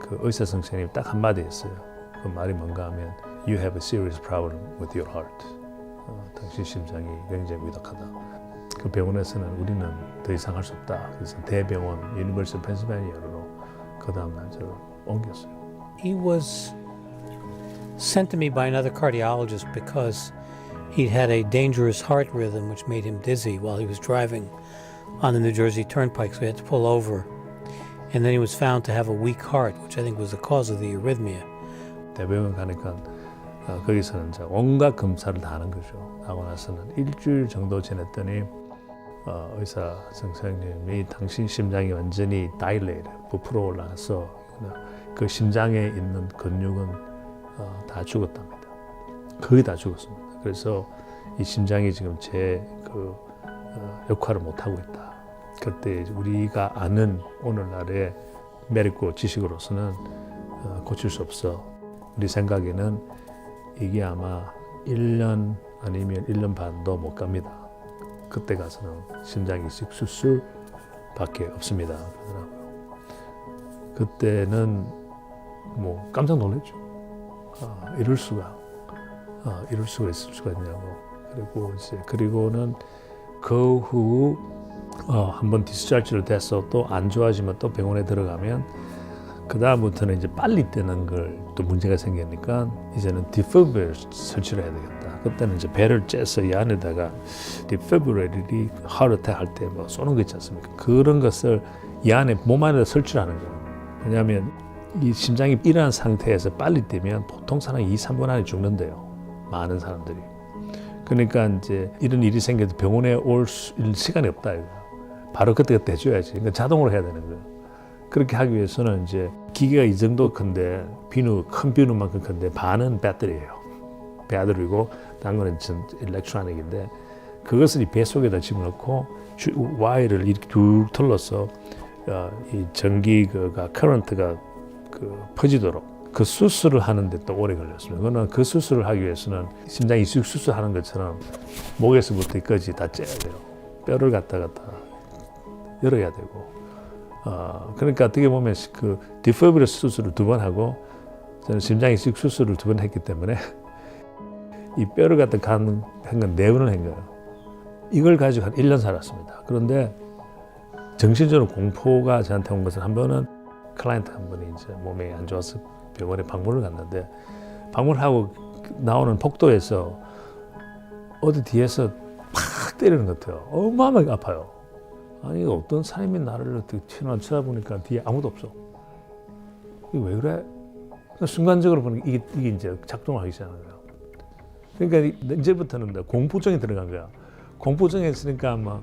그 의사 선생님이 딱 한마디 했어요. 그 말이 뭔가 하면 You have a serious problem with your heart. 당신 심장이 굉장히 위독하다. 그 병원에서는 우리는 더 이상 할 수 없다. 그래서 대병원 유니버시티 펜실베니아로 그 다음날 저를 옮겼어요. He was sent to me by another cardiologist because he'd had a dangerous heart rhythm which made him dizzy while he was driving on the New Jersey Turnpike, so he had to pull over. And then he was found to have a weak heart, which I think was the cause of the arrhythmia. 대병원 가니까 거기서는 이제 온갖 검사를 다 하는 거죠. 하고 나서는 일주일 정도 지냈더니 의사 선생님이 당신 심장이 완전히 다일레이트, 부풀어 올라가서 그 심장에 있는 근육은 다 죽었답니다. 거의 다 죽었습니다. 그래서 이 심장이 지금 제 그 역할을 못 하고 있다. 그때 우리가 아는 오늘날의 메디컬 지식으로서는 고칠 수 없어. 우리 생각에는 이게 아마 1년 아니면 1년 반도 못 갑니다. 그때 가서는 심장 이식 수술밖에 없습니다. 그러더라고요. 그때는 뭐 깜짝 놀랐죠. 이럴 수가 있을 수가 있냐고. 그리고는 그 후 한번 디스차지를 돼서 또 안 좋아지면 또 병원에 들어가면 그 다음부터는 이제 빨리 뛰는 걸 또 문제가 생기니까 이제는 디피브레이터를 설치를 해야 되겠다. 그때는 이제 배를 째서 이 안에다가 디피브레이터이 하트어택 할 때 뭐 쏘는 거 있지 않습니까? 그런 것을 이 안에 몸 안에다 설치를 하는 거예요. 왜냐하면 이 심장이 일어난 상태에서 빨리 뛰면 보통 사람이 2, 3분 안에 죽는데요. 많은 사람들이. 그러니까 이제 이런 일이 생겨도 병원에 올 시간이 없다. 이거. 바로 그때 해줘야지. 그러니까 자동으로 해야 되는 거예요. 그렇게 하기 위해서는 이제 기계가 이 정도 큰데 큰 비누만큼 큰데 반은 배터리예요. 배터리고 다른 거는 일렉트로닉인데 그것을 이 배 속에다 집어넣고 와이를 이렇게 쭉 틀어서 이 전기가 커런트가 퍼지도록 그 수술을 하는데 또 오래 걸렸습니다. 그거는 그 수술을 하기 위해서는 심장 이식 수술하는 것처럼 목에서부터 끝까지 다 째야 돼요. 뼈를 갖다 열어야 되고. 그러니까 어떻게 보면 그 디피브레이터 수술을 2번 하고 저는 심장 이식 수술을 2번 했기 때문에 이 뼈를 갖다 한 건 4번을 한 거예요. 이걸 가지고 한 1년 살았습니다. 그런데 정신적으로 공포가 저한테 온 것은 한 번은 클라이언트 한 분이 이제 몸이 안 좋아서 병원에 방문을 갔는데 방문하고 나오는 복도에서 어디 뒤에서 팍 때리는 것 같아요. 어마어마하게 아파요. 아니 어떤 사람이 나를 어떻게 쳐다보니까 뒤에 아무도 없어. 이게 왜 그래? 순간적으로 보니까 이게 이제 작동을 하기 시작하는 거예요. 그러니까 이제부터는 공포증이 들어간 거야. 공포증이 있으니까 막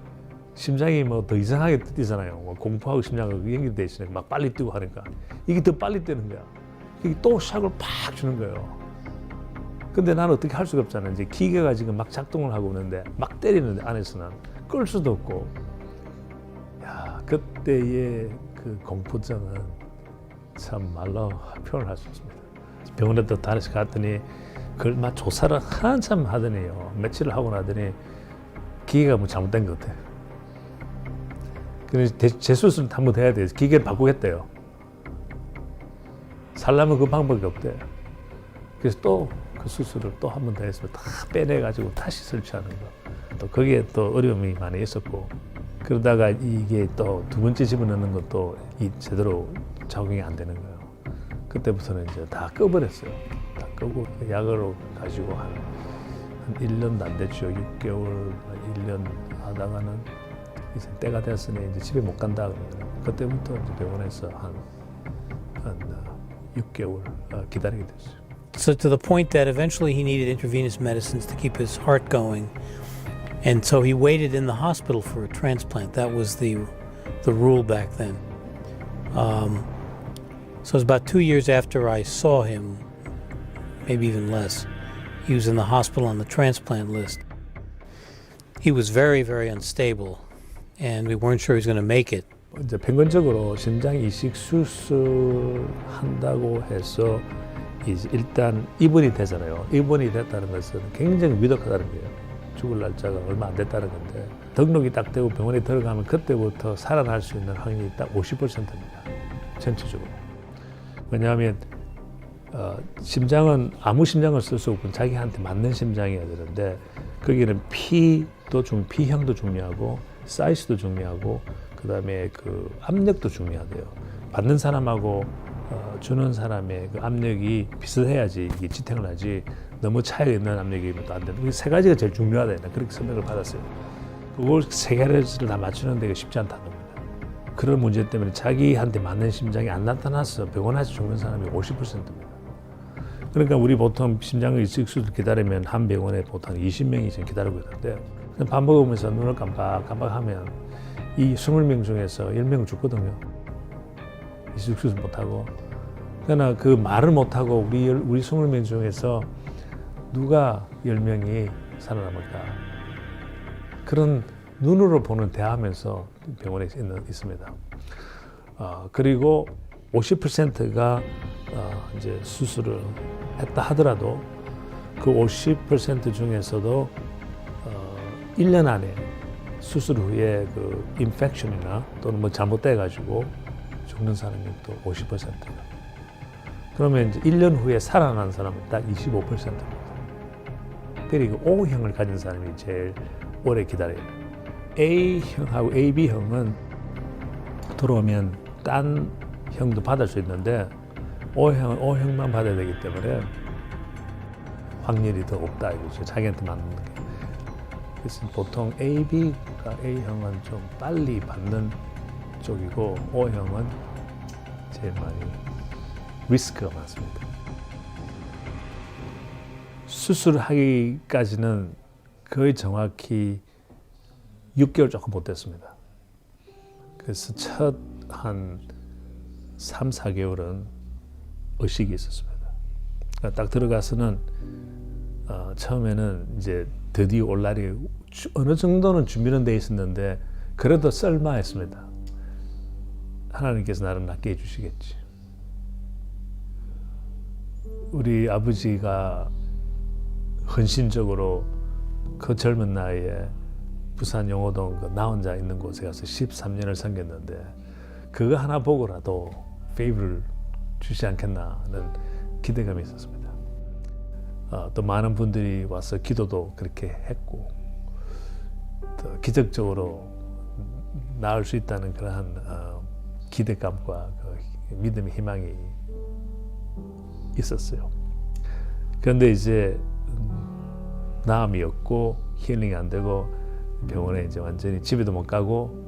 심장이 뭐 더 이상하게 뛰잖아요. 뭐 공포하고 심장하고 연결돼 있으니까 막 빨리 뛰고 하니까 이게 더 빨리 뛰는 거야. 이게 또 샥을 팍 주는 거예요. 근데 나는 어떻게 할 수가 없잖아. 이제 기계가 지금 막 작동을 하고 있는데 막 때리는데 안에서는 끌 수도 없고. 야, 그때의 그 공포증은 참 말로 표현을 할 수 없습니다. 병원에 또 다시 갔더니 그걸 막 조사를 한참 하더니요. 며칠을 하고 나더니 기계가 뭐 잘못된 것 같아요. 그래서 재수술은 한번 해야 돼요. 기계를 바꾸겠대요. 살려면 그 방법이 없대. 그래서 또 그 수술을 또 한 번 더 해서 다 빼내가지고 다시 설치하는 거. 또 거기에 또 어려움이 많이 있었고 그러다가 이게 또 2번째 집어넣는 것도 제대로 적용이 안 되는 거예요. 그때부터는 이제 다 꺼버렸어요. 다 끄고 약으로 가지고 한 1년도 안 됐죠. 6개월, 1년 하다가는 이제 때가 됐으니 이제 집에 못 간다 그러더라고요. 그때부터 이제 병원에서 한 6개월 기다리게 됐어요. So to the point that eventually he needed intravenous medicines to keep his heart going. And so he waited in the hospital for a transplant. That was the rule back then. So it was about 2 years after I saw him, maybe even less. He was in the hospital on the transplant list. He was very, very unstable, and we weren't sure he was going to make it. 이제 평균적으로 심장 이식 수술한다고 해서 이제 일단 입원이 되잖아요. 입원이 됐다는 것은 굉장히 위독하다는 거예요. 죽을 날짜가 얼마 안 됐다는 건데 등록이 딱 되고 병원에 들어가면 그때부터 살아날 수 있는 확률이 딱 50%입니다. 전체적으로. 왜냐하면 심장은 아무 심장을 쓸 수 없고 자기한테 맞는 심장이어야 되는데 거기는 피형도 중요하고 사이즈도 중요하고 그다음에 그 압력도 중요하대요. 받는 사람하고 주는 사람의 그 압력이 비슷해야지 이게 지탱을 하지 너무 차이가 있는 압력이면 또 안 된다. 이 세 가지가 제일 중요하다. 그렇게 설명을 받았어요. 그걸 세 개를 다 맞추는 데가 쉽지 않다는 겁니다. 그런 문제 때문에 자기한테 맞는 심장이 안 나타나서 병원에서 죽는 사람이 50%입니다. 그러니까 우리 보통 심장 이식 수술 기다리면 한 병원에 보통 20명이 지금 기다리고 있는데 밥 먹으면서 눈을 깜빡하면 이 20명 중에서 10명 죽거든요. 이식 수술 못하고. 그러나 그 말을 못하고 우리 20명 중에서 누가 10명이 살아남을까. 그런 눈으로 보는 대하면서 병원에 있습니다. 그리고 50%가 이제 수술을 했다 하더라도 그 50% 중에서도 1년 안에 수술 후에 그 인펙션이나 또는 뭐 잘못돼 가지고 죽는 사람이 또 50%예요. 그러면 이제 1년 후에 살아난 사람은 딱 25%입니다. 그리고 O형을 가진 사람이 제일 오래 기다려요. A형하고 AB형은 들어오면 딴 형도 받을 수 있는데 O형은 O형만 받아야 되기 때문에 확률이 더 없다 이거죠. 자기한테 맞는 게. 그래서 보통 AB가 A형은 좀 빨리 받는 쪽이고 O형은 제일 많이 리스크가 많습니다. 수술하기까지는 거의 정확히 6개월 조금 못 됐습니다. 그래서 첫 한 3, 4개월은 의식이 있었습니다. 그러니까 딱 들어가서는 처음에는 이제 드디어 올 날이 어느 정도는 준비는 돼 있었는데 그래도 썰마했습니다. 하나님께서 나를 낫게 해주시겠지. 우리 아버지가 헌신적으로 그 젊은 나이에 부산 용호동 그 나 혼자 있는 곳에 가서 13년을 섬겼는데 그거 하나 보고라도 페이브를 주지 않겠나 하는 기대감이 있었습니다. 또 많은 분들이 와서 기도도 그렇게 했고 또 기적적으로 나을 수 있다는 그러한 기대감과 그 믿음의 희망이 있었어요. 그런데 이제 나음이 없고 힐링이 안 되고 병원에 이제 완전히 집에도 못 가고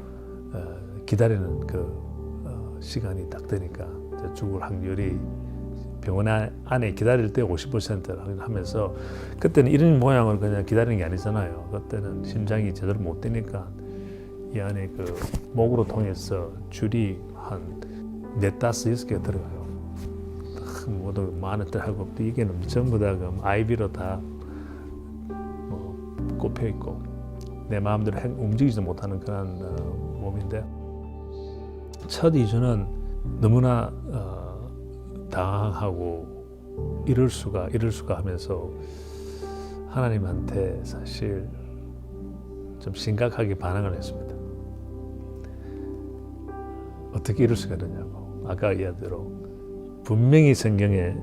기다리는 그 시간이 딱 되니까 죽을 확률이 병원 안에 기다릴 때 50% 하면서 그때는 이런 모양을 그냥 기다리는 게 아니잖아요. 그때는 심장이 제대로 못 되니까 이 안에 그 목으로 통해서 줄이 한 4, 5, 6개 들어가요. 모두 많은 하고 또 이게 전부 다 그 IV로 다 꼽혀 있고 내 마음대로 움직이지도 못하는 그런 몸인데 첫 2주는 너무나 당황하고 이럴 수가 하면서 하나님한테 사실 좀 심각하게 반항을 했습니다. 어떻게 이럴 수가 있느냐고. 아까 이야기대로 분명히 성경에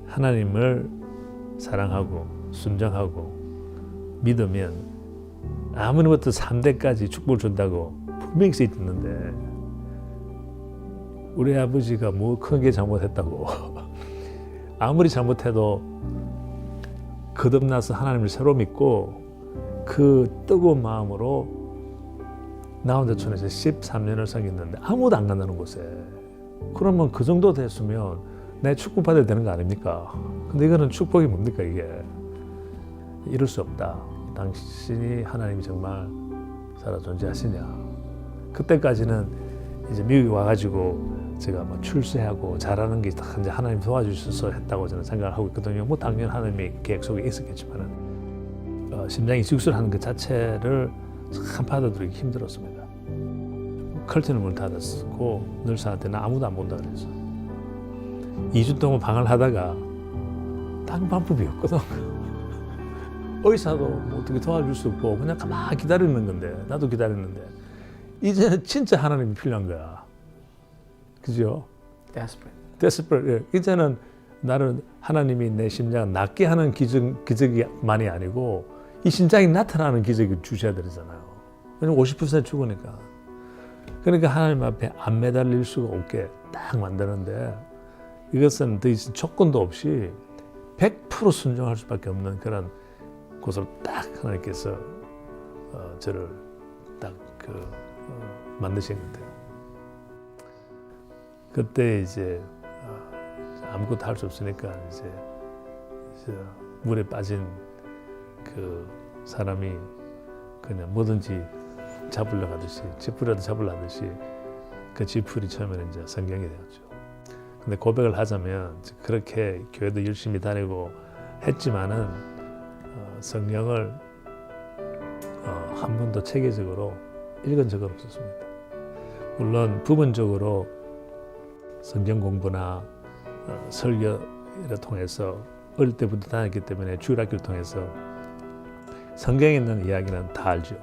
하나님을 사랑하고 순종하고 믿으면 아무리부터 3대까지 축복을 준다고 분명히 써 있는데 우리 아버지가 뭐 크게 잘못했다고 아무리 잘못해도 거듭나서 하나님을 새로 믿고 그 뜨거운 마음으로 나 혼자 촌에서 13년을 섬겼는데 아무도 안 간다는 곳에 그러면 그 정도 됐으면 내 축복받아야 되는 거 아닙니까? 근데 이거는 축복이 뭡니까 이게? 이럴 수 없다. 당신이 하나님이 정말 살아 존재하시냐? 그때까지는 이제 미국에 와가지고 제가 뭐 출세하고 잘하는 게 딱 이제 하나님 도와주셔서 했다고 저는 생각을 하고 있거든요. 뭐 당연 하나님의 계획 속에 있었겠지만은 심장이 직술하는 그 자체를 참 받아들이기 힘들었습니다. 커튼을 문 닫았고 늘사한테 나 아무도 안 본다 그래서 2주 동안 방을 하다가 딴 방법이 없거든. 의사도 뭐 어떻게 도와줄 수 없고 그냥 가만히 기다리는 건데 나도 기다렸는데 이제는 진짜 하나님이 필요한 거야. 그죠? Desperate. 예. 이제는 나는 하나님이 내 심장을 낫게 하는 기적이만이 아니고 이 심장이 나타나는 기적을 주셔야 되잖아요. 왜냐면 50% 죽으니까. 그러니까 하나님 앞에 안 매달릴 수가 없게 딱 만드는데 이것은 더 이상 조건도 없이 100% 순종할 수밖에 없는 그런 곳을 딱 하나님께서 저를 딱 만드신 것 같아요. 그때 이제 아무것도 할 수 없으니까 이제 물에 빠진 그 사람이 그냥 뭐든지 잡으려고 하듯이 지푸라도 잡으려 하듯이 그 지푸리 처음에는 이제 성경이 되었죠. 근데 고백을 하자면 그렇게 교회도 열심히 다니고 했지만은 성경을 한 번도 체계적으로 읽은 적은 없었습니다. 물론 부분적으로 성경 공부나 설교를 통해서 어릴 때부터 다녔기 때문에 주일학교를 통해서 성경에 있는 이야기는 다 알죠.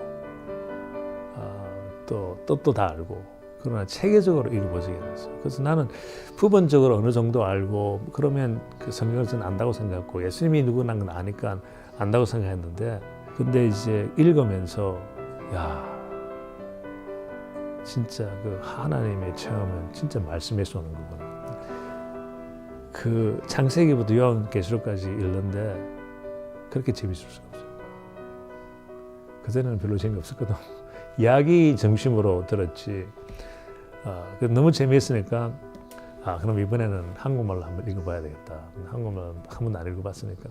또 뜻도 다 알고 그러나 체계적으로 읽어보지 않았어요. 그래서 나는 부분적으로 어느 정도 알고 그러면 그 성경을 저는 안다고 생각했고 예수님이 누구라는 건 아니까 안다고 생각했는데 근데 이제 읽으면서 야 진짜 그 하나님의 체험은 진짜 말씀에서 오는 거구나. 그 창세기부터 요한계시록까지 읽는데 그렇게 재밌을 수가 없어요. 그전에는 별로 재미없었거든. 이야기 중심으로 들었지. 너무 재미있으니까 그럼 이번에는 한국말로 한번 읽어봐야 되겠다. 한국말 한 번도 안 읽어봤으니까.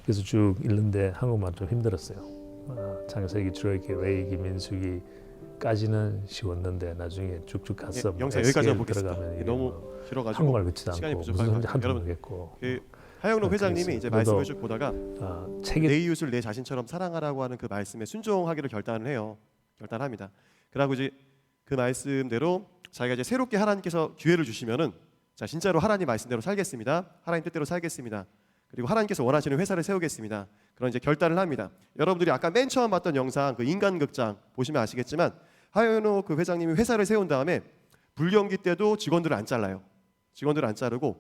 그래서 쭉 읽는데 한국말 좀 힘들었어요. 창세기, 출애굽기, 레위기, 민수기까지는 쉬웠는데 나중에 쭉쭉 가서 영상 여기까지 보겠습니다. 들어가면 너무 길어가지고 한국말 듣지도 시간이 않고 부족한 무슨 것 한도 같아요. 모르겠고. 하영록 회장님이 그래서 이제 저도, 말씀을 쭉 보다가 책이 내 이웃을 내 자신처럼 사랑하라고 하는 그 말씀에 순종하기를 결단합니다. 그러고 이제 그 말씀대로 자기가 이제 새롭게 하나님께서 기회를 주시면은 자 진짜로 하나님 말씀대로 살겠습니다. 하나님 뜻대로 살겠습니다. 그리고 하나님께서 원하시는 회사를 세우겠습니다. 그런 이제 결단을 합니다. 여러분들이 아까 맨 처음 봤던 영상 그 인간극장 보시면 아시겠지만 하영록 그 회장님이 회사를 세운 다음에 불경기 때도 직원들을 안 잘라요. 직원들을 안 자르고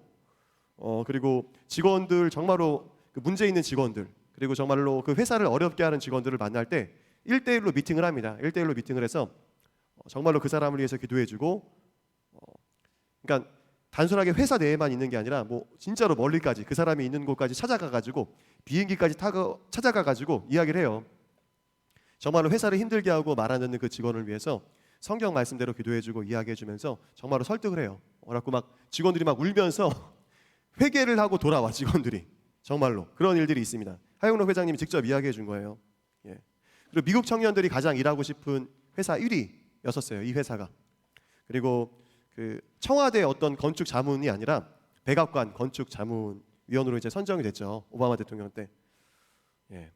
그리고 직원들 정말로 그 문제 있는 직원들 그리고 정말로 그 회사를 어렵게 하는 직원들을 만날 때 1대1로 미팅을 합니다. 1대1로 미팅을 해서 정말로 그 사람을 위해서 기도해주고 그러니까 단순하게 회사 내에만 있는 게 아니라 뭐 진짜로 멀리까지 그 사람이 있는 곳까지 찾아가가지고 비행기까지 타고 찾아가가지고 이야기를 해요. 정말로 회사를 힘들게 하고 말 안 듣는 그 직원을 위해서 성경 말씀대로 기도해주고 이야기해주면서 정말로 설득을 해요. 그래갖고 막 직원들이 막 울면서 회개를 하고 돌아와 직원들이 정말로 그런 일들이 있습니다. 하영록 회장님이 직접 이야기해 준 거예요. 예. 그리고 미국 청년들이 가장 일하고 싶은 회사 1위였었어요. 이 회사가. 그리고 그 청와대 어떤 건축 자문이 아니라 백악관 건축 자문위원으로 이제 선정이 됐죠. 오바마 대통령 때. 예.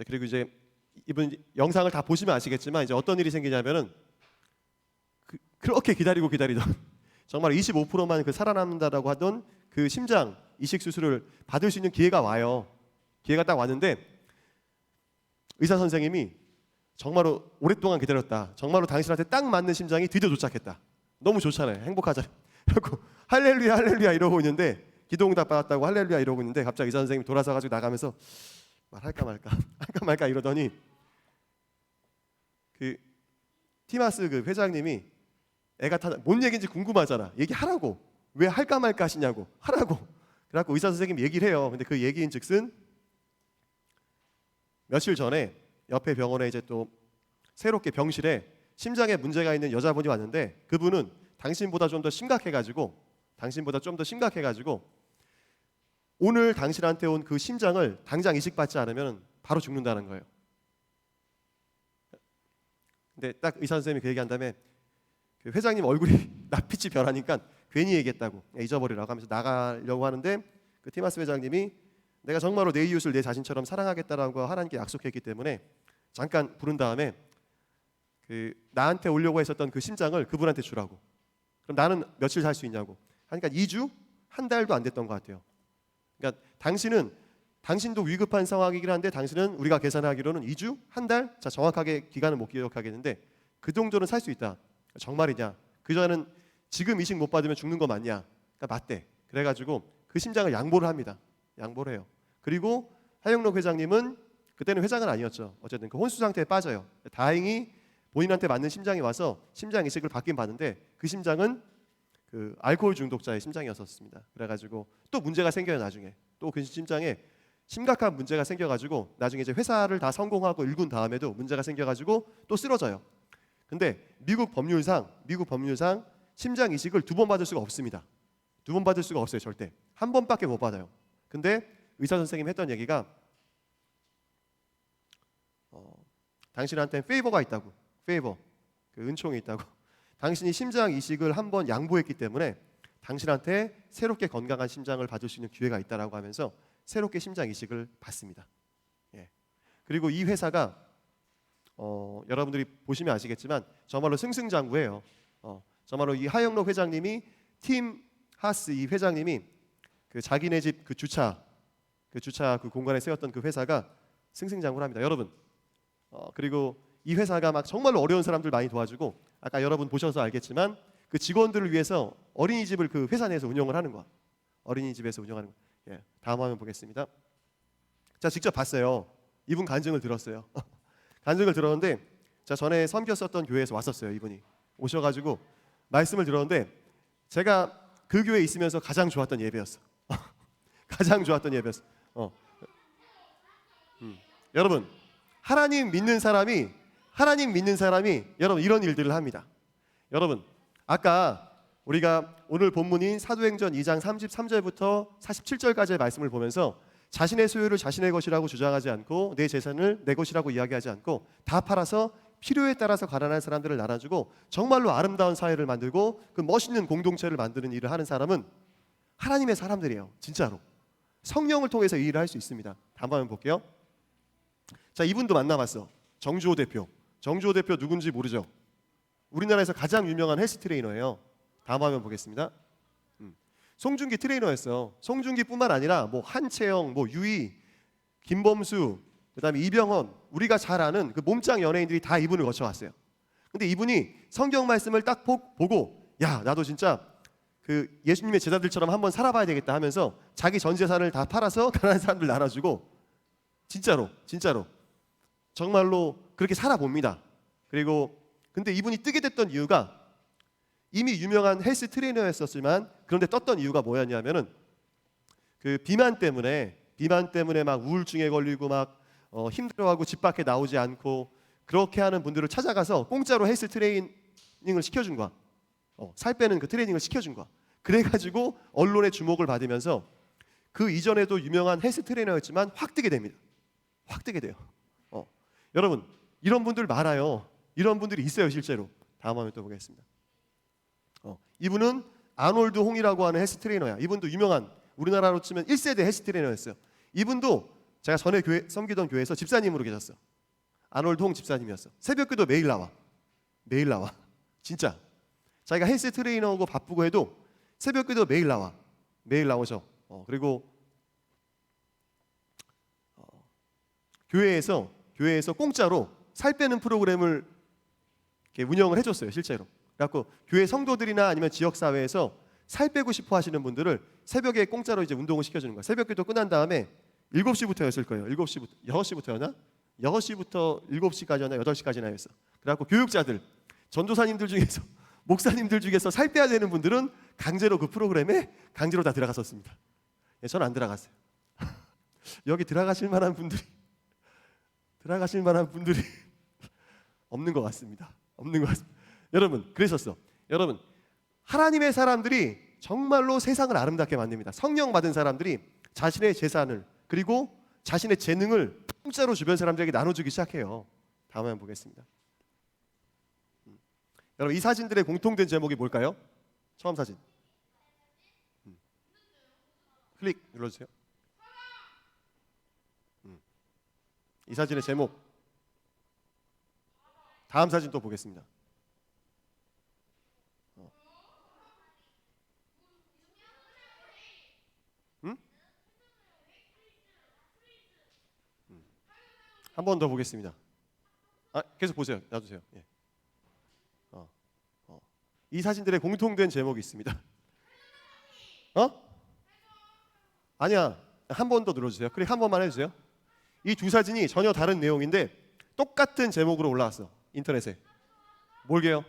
그리고 이제 이분 영상을 다 보시면 아시겠지만 이제 어떤 일이 생기냐면은 그렇게 기다리던 정말 25%만 그 살아남는다라고 하던 그 심장 이식 수술을 받을 수 있는 기회가 와요. 기회가 딱 왔는데 의사 선생님이 정말로 오랫동안 기다렸다. 정말로 당신한테 딱 맞는 심장이 드디어 도착했다. 너무 좋잖아요. 행복하잖아요. 그리고 할렐루야 할렐루야 이러고 있는데 기도응답 받았다고 할렐루야 이러고 있는데 갑자기 의사 선생님이 돌아서 가지고 나가면서 말할까 말까 이러더니 그 티마스 그 회장님이 애가 뭔 얘기인지 궁금하잖아. 얘기하라고. 왜 할까 말까 하시냐고. 하라고. 그래갖고 의사 선생님이 얘기를 해요. 근데 그 얘기인즉슨 며칠 전에 옆에 병원에 이제 또 새롭게 병실에 심장에 문제가 있는 여자분이 왔는데 그분은 당신보다 좀 더 심각해가지고 당신보다 좀 더 심각해가지고 오늘 당신한테 온 그 심장을 당장 이식받지 않으면 바로 죽는다는 거예요. 근데 딱 의사 선생님이 그 얘기한 다음에 그 회장님 얼굴이 낯빛이 변하니까 괜히 얘기했다고, 잊어버리라고 하면서 나가려고 하는데 그 티마스 회장님이 내가 정말로 내 이웃을 내 자신처럼 사랑하겠다라고 하나님께 약속했기 때문에 잠깐 부른 다음에 그 나한테 오려고 했었던 그 심장을 그분한테 주라고. 그럼 나는 며칠 살 수 있냐고 하니까 2주? 한 달도 안 됐던 것 같아요. 그러니까 당신도 위급한 상황이긴 한데 당신은 우리가 계산하기로는 2주? 한 달? 자, 정확하게 기간은 못 기억하겠는데 그 정도는 살 수 있다. 정말이냐? 그전에는 지금 이식 못 받으면 죽는 거 맞냐? 그러니까 맞대. 그래가지고 그 심장을 양보를 합니다. 양보를 해요. 그리고 하영록 회장님은 그때는 회장은 아니었죠. 어쨌든 그 혼수 상태에 빠져요. 다행히 본인한테 맞는 심장이 와서 심장 이식을 받긴 받는데 그 심장은 그 알코올 중독자의 심장이었었습니다. 그래가지고 또 문제가 생겨요. 나중에 또 그 심장에 심각한 문제가 생겨가지고 나중에 이제 회사를 다 성공하고 일군 다음에도 문제가 생겨가지고 또 쓰러져요. 근데 미국 법률상 심장 이식을 2번 받을 수가 없습니다. 2번 받을 수가 없어요. 절대. 한 번밖에 못 받아요. 근데 의사 선생님이 했던 얘기가 당신한테 페이버가 있다고. 페이버. 그 은총이 있다고. 당신이 심장 이식을 한 번 양보했기 때문에 당신한테 새롭게 건강한 심장을 받을 수 있는 기회가 있다라고 하면서 새롭게 심장 이식을 받습니다. 예. 그리고 이 회사가 여러분들이 보시면 아시겠지만 정말로 승승장구해요. 정말로 이 하영록 회장님이 팀 하스 이 회장님이 그 자기네 집 그 주차 그 공간에 세웠던 그 회사가 승승장구를 합니다. 여러분. 그리고 이 회사가 막 정말로 어려운 사람들 많이 도와주고 아까 여러분 보셔서 알겠지만 그 직원들을 위해서 어린이집을 그 회사 내에서 운영을 하는 거야. 어린이집에서 운영하는 거. 예. 다음 화면 보겠습니다. 자, 직접 봤어요. 이분 간증을 들었어요. 간증을 들었는데 자, 전에 섬겼었던 교회에서 왔었어요. 이분이 오셔가지고 말씀을 들었는데 제가 그 교회에 있으면서 가장 좋았던 예배였어. 가장 좋았던 예배였어. 여러분 하나님 믿는 사람이 여러분 이런 일들을 합니다. 여러분 아까 우리가 오늘 본문인 사도행전 2장 33절부터 47절까지의 말씀을 보면서 자신의 소유를 자신의 것이라고 주장하지 않고 내 재산을 내 것이라고 이야기하지 않고 다 팔아서 필요에 따라서 가난한 사람들을 나눠주고 정말로 아름다운 사회를 만들고 그 멋있는 공동체를 만드는 일을 하는 사람은 하나님의 사람들이에요. 진짜로 성령을 통해서 이 일을 할 수 있습니다. 다음 화면 볼게요. 자, 이분도 만나봤어. 정주호 대표 누군지 모르죠? 우리나라에서 가장 유명한 헬스 트레이너예요. 다음 화면 보겠습니다. 송중기 트레이너였어. 송중기뿐만 아니라 뭐 한채영, 뭐 유희, 김범수, 그다음에 이병헌, 우리가 잘 아는 그 몸짱 연예인들이 다 이분을 거쳐왔어요. 근데 이분이 성경 말씀을 딱 보고 야, 나도 진짜 그 예수님의 제자들처럼 한번 살아봐야 되겠다 하면서 자기 전 재산을 다 팔아서 가난한 사람들 나눠주고 진짜로 정말로 그렇게 살아봅니다. 그리고 근데 이분이 뜨게 됐던 이유가 이미 유명한 헬스 트레이너였었지만 그런데 떴던 이유가 뭐였냐면은 그 비만 때문에 막 우울증에 걸리고 막 힘들어하고 집 밖에 나오지 않고 그렇게 하는 분들을 찾아가서 공짜로 헬스 트레이닝을 시켜준 거야. 살 빼는 그 트레이닝을 시켜준 거야. 그래가지고 언론의 주목을 받으면서 그 이전에도 유명한 헬스 트레이너였지만 확 뜨게 됩니다. 확 뜨게 돼요. 여러분 이런 분들 많아요. 이런 분들이 있어요 실제로. 다음 화면 또 보겠습니다. 이분은 아놀드 홍이라고 하는 헬스 트레이너야. 이분도 유명한 우리나라로 치면 1세대 헬스 트레이너였어요. 이분도 제가 전에 섬기던 교회에서 집사님으로 계셨어. 아놀드 홍 집사님이었어. 새벽기도 매일 나와. 진짜. 자기가 헬스 트레이너고 바쁘고 해도 새벽기도 매일 나오셔. 그리고 교회에서 공짜로 살 빼는 프로그램을 이렇게 운영을 해줬어요 실제로. 그래갖고 교회 성도들이나 아니면 지역 사회에서 살 빼고 싶어 하시는 분들을 새벽에 공짜로 이제 운동을 시켜주는 거야. 새벽기도 끝난 다음에 7시부터였을 거예요. 6시부터였나? 6시부터 7시까지나 8시까지나 였어. 그래갖고 교육자들, 전도사님들 중에서 목사님들 중에서 살 빼야 되는 분들은 강제로 그 프로그램에 강제로 다 들어갔었습니다. 예, 저는 안 들어갔어요. 여기 들어가실 만한 분들이 없는 것 같습니다. 여러분 그랬었어. 여러분 하나님의 사람들이 정말로 세상을 아름답게 만듭니다. 성령 받은 사람들이 자신의 재산을 그리고 자신의 재능을 공짜로 주변 사람들에게 나눠주기 시작해요. 다음에 한번 보겠습니다. 여러분 이 사진들의 공통된 제목이 뭘까요? 처음 사진. 클릭 눌러주세요. 이 사진의 제목. 다음 사진 또 보겠습니다. 한 번 더 보겠습니다. 계속 보세요. 놔두세요. 예. 이 사진들의 공통된 제목이 있습니다. 아니야. 한 번 더 눌러주세요. 클릭 한 번만 해주세요. 이 두 사진이 전혀 다른 내용인데 똑같은 제목으로 올라왔어. 인터넷에. 뭘게요?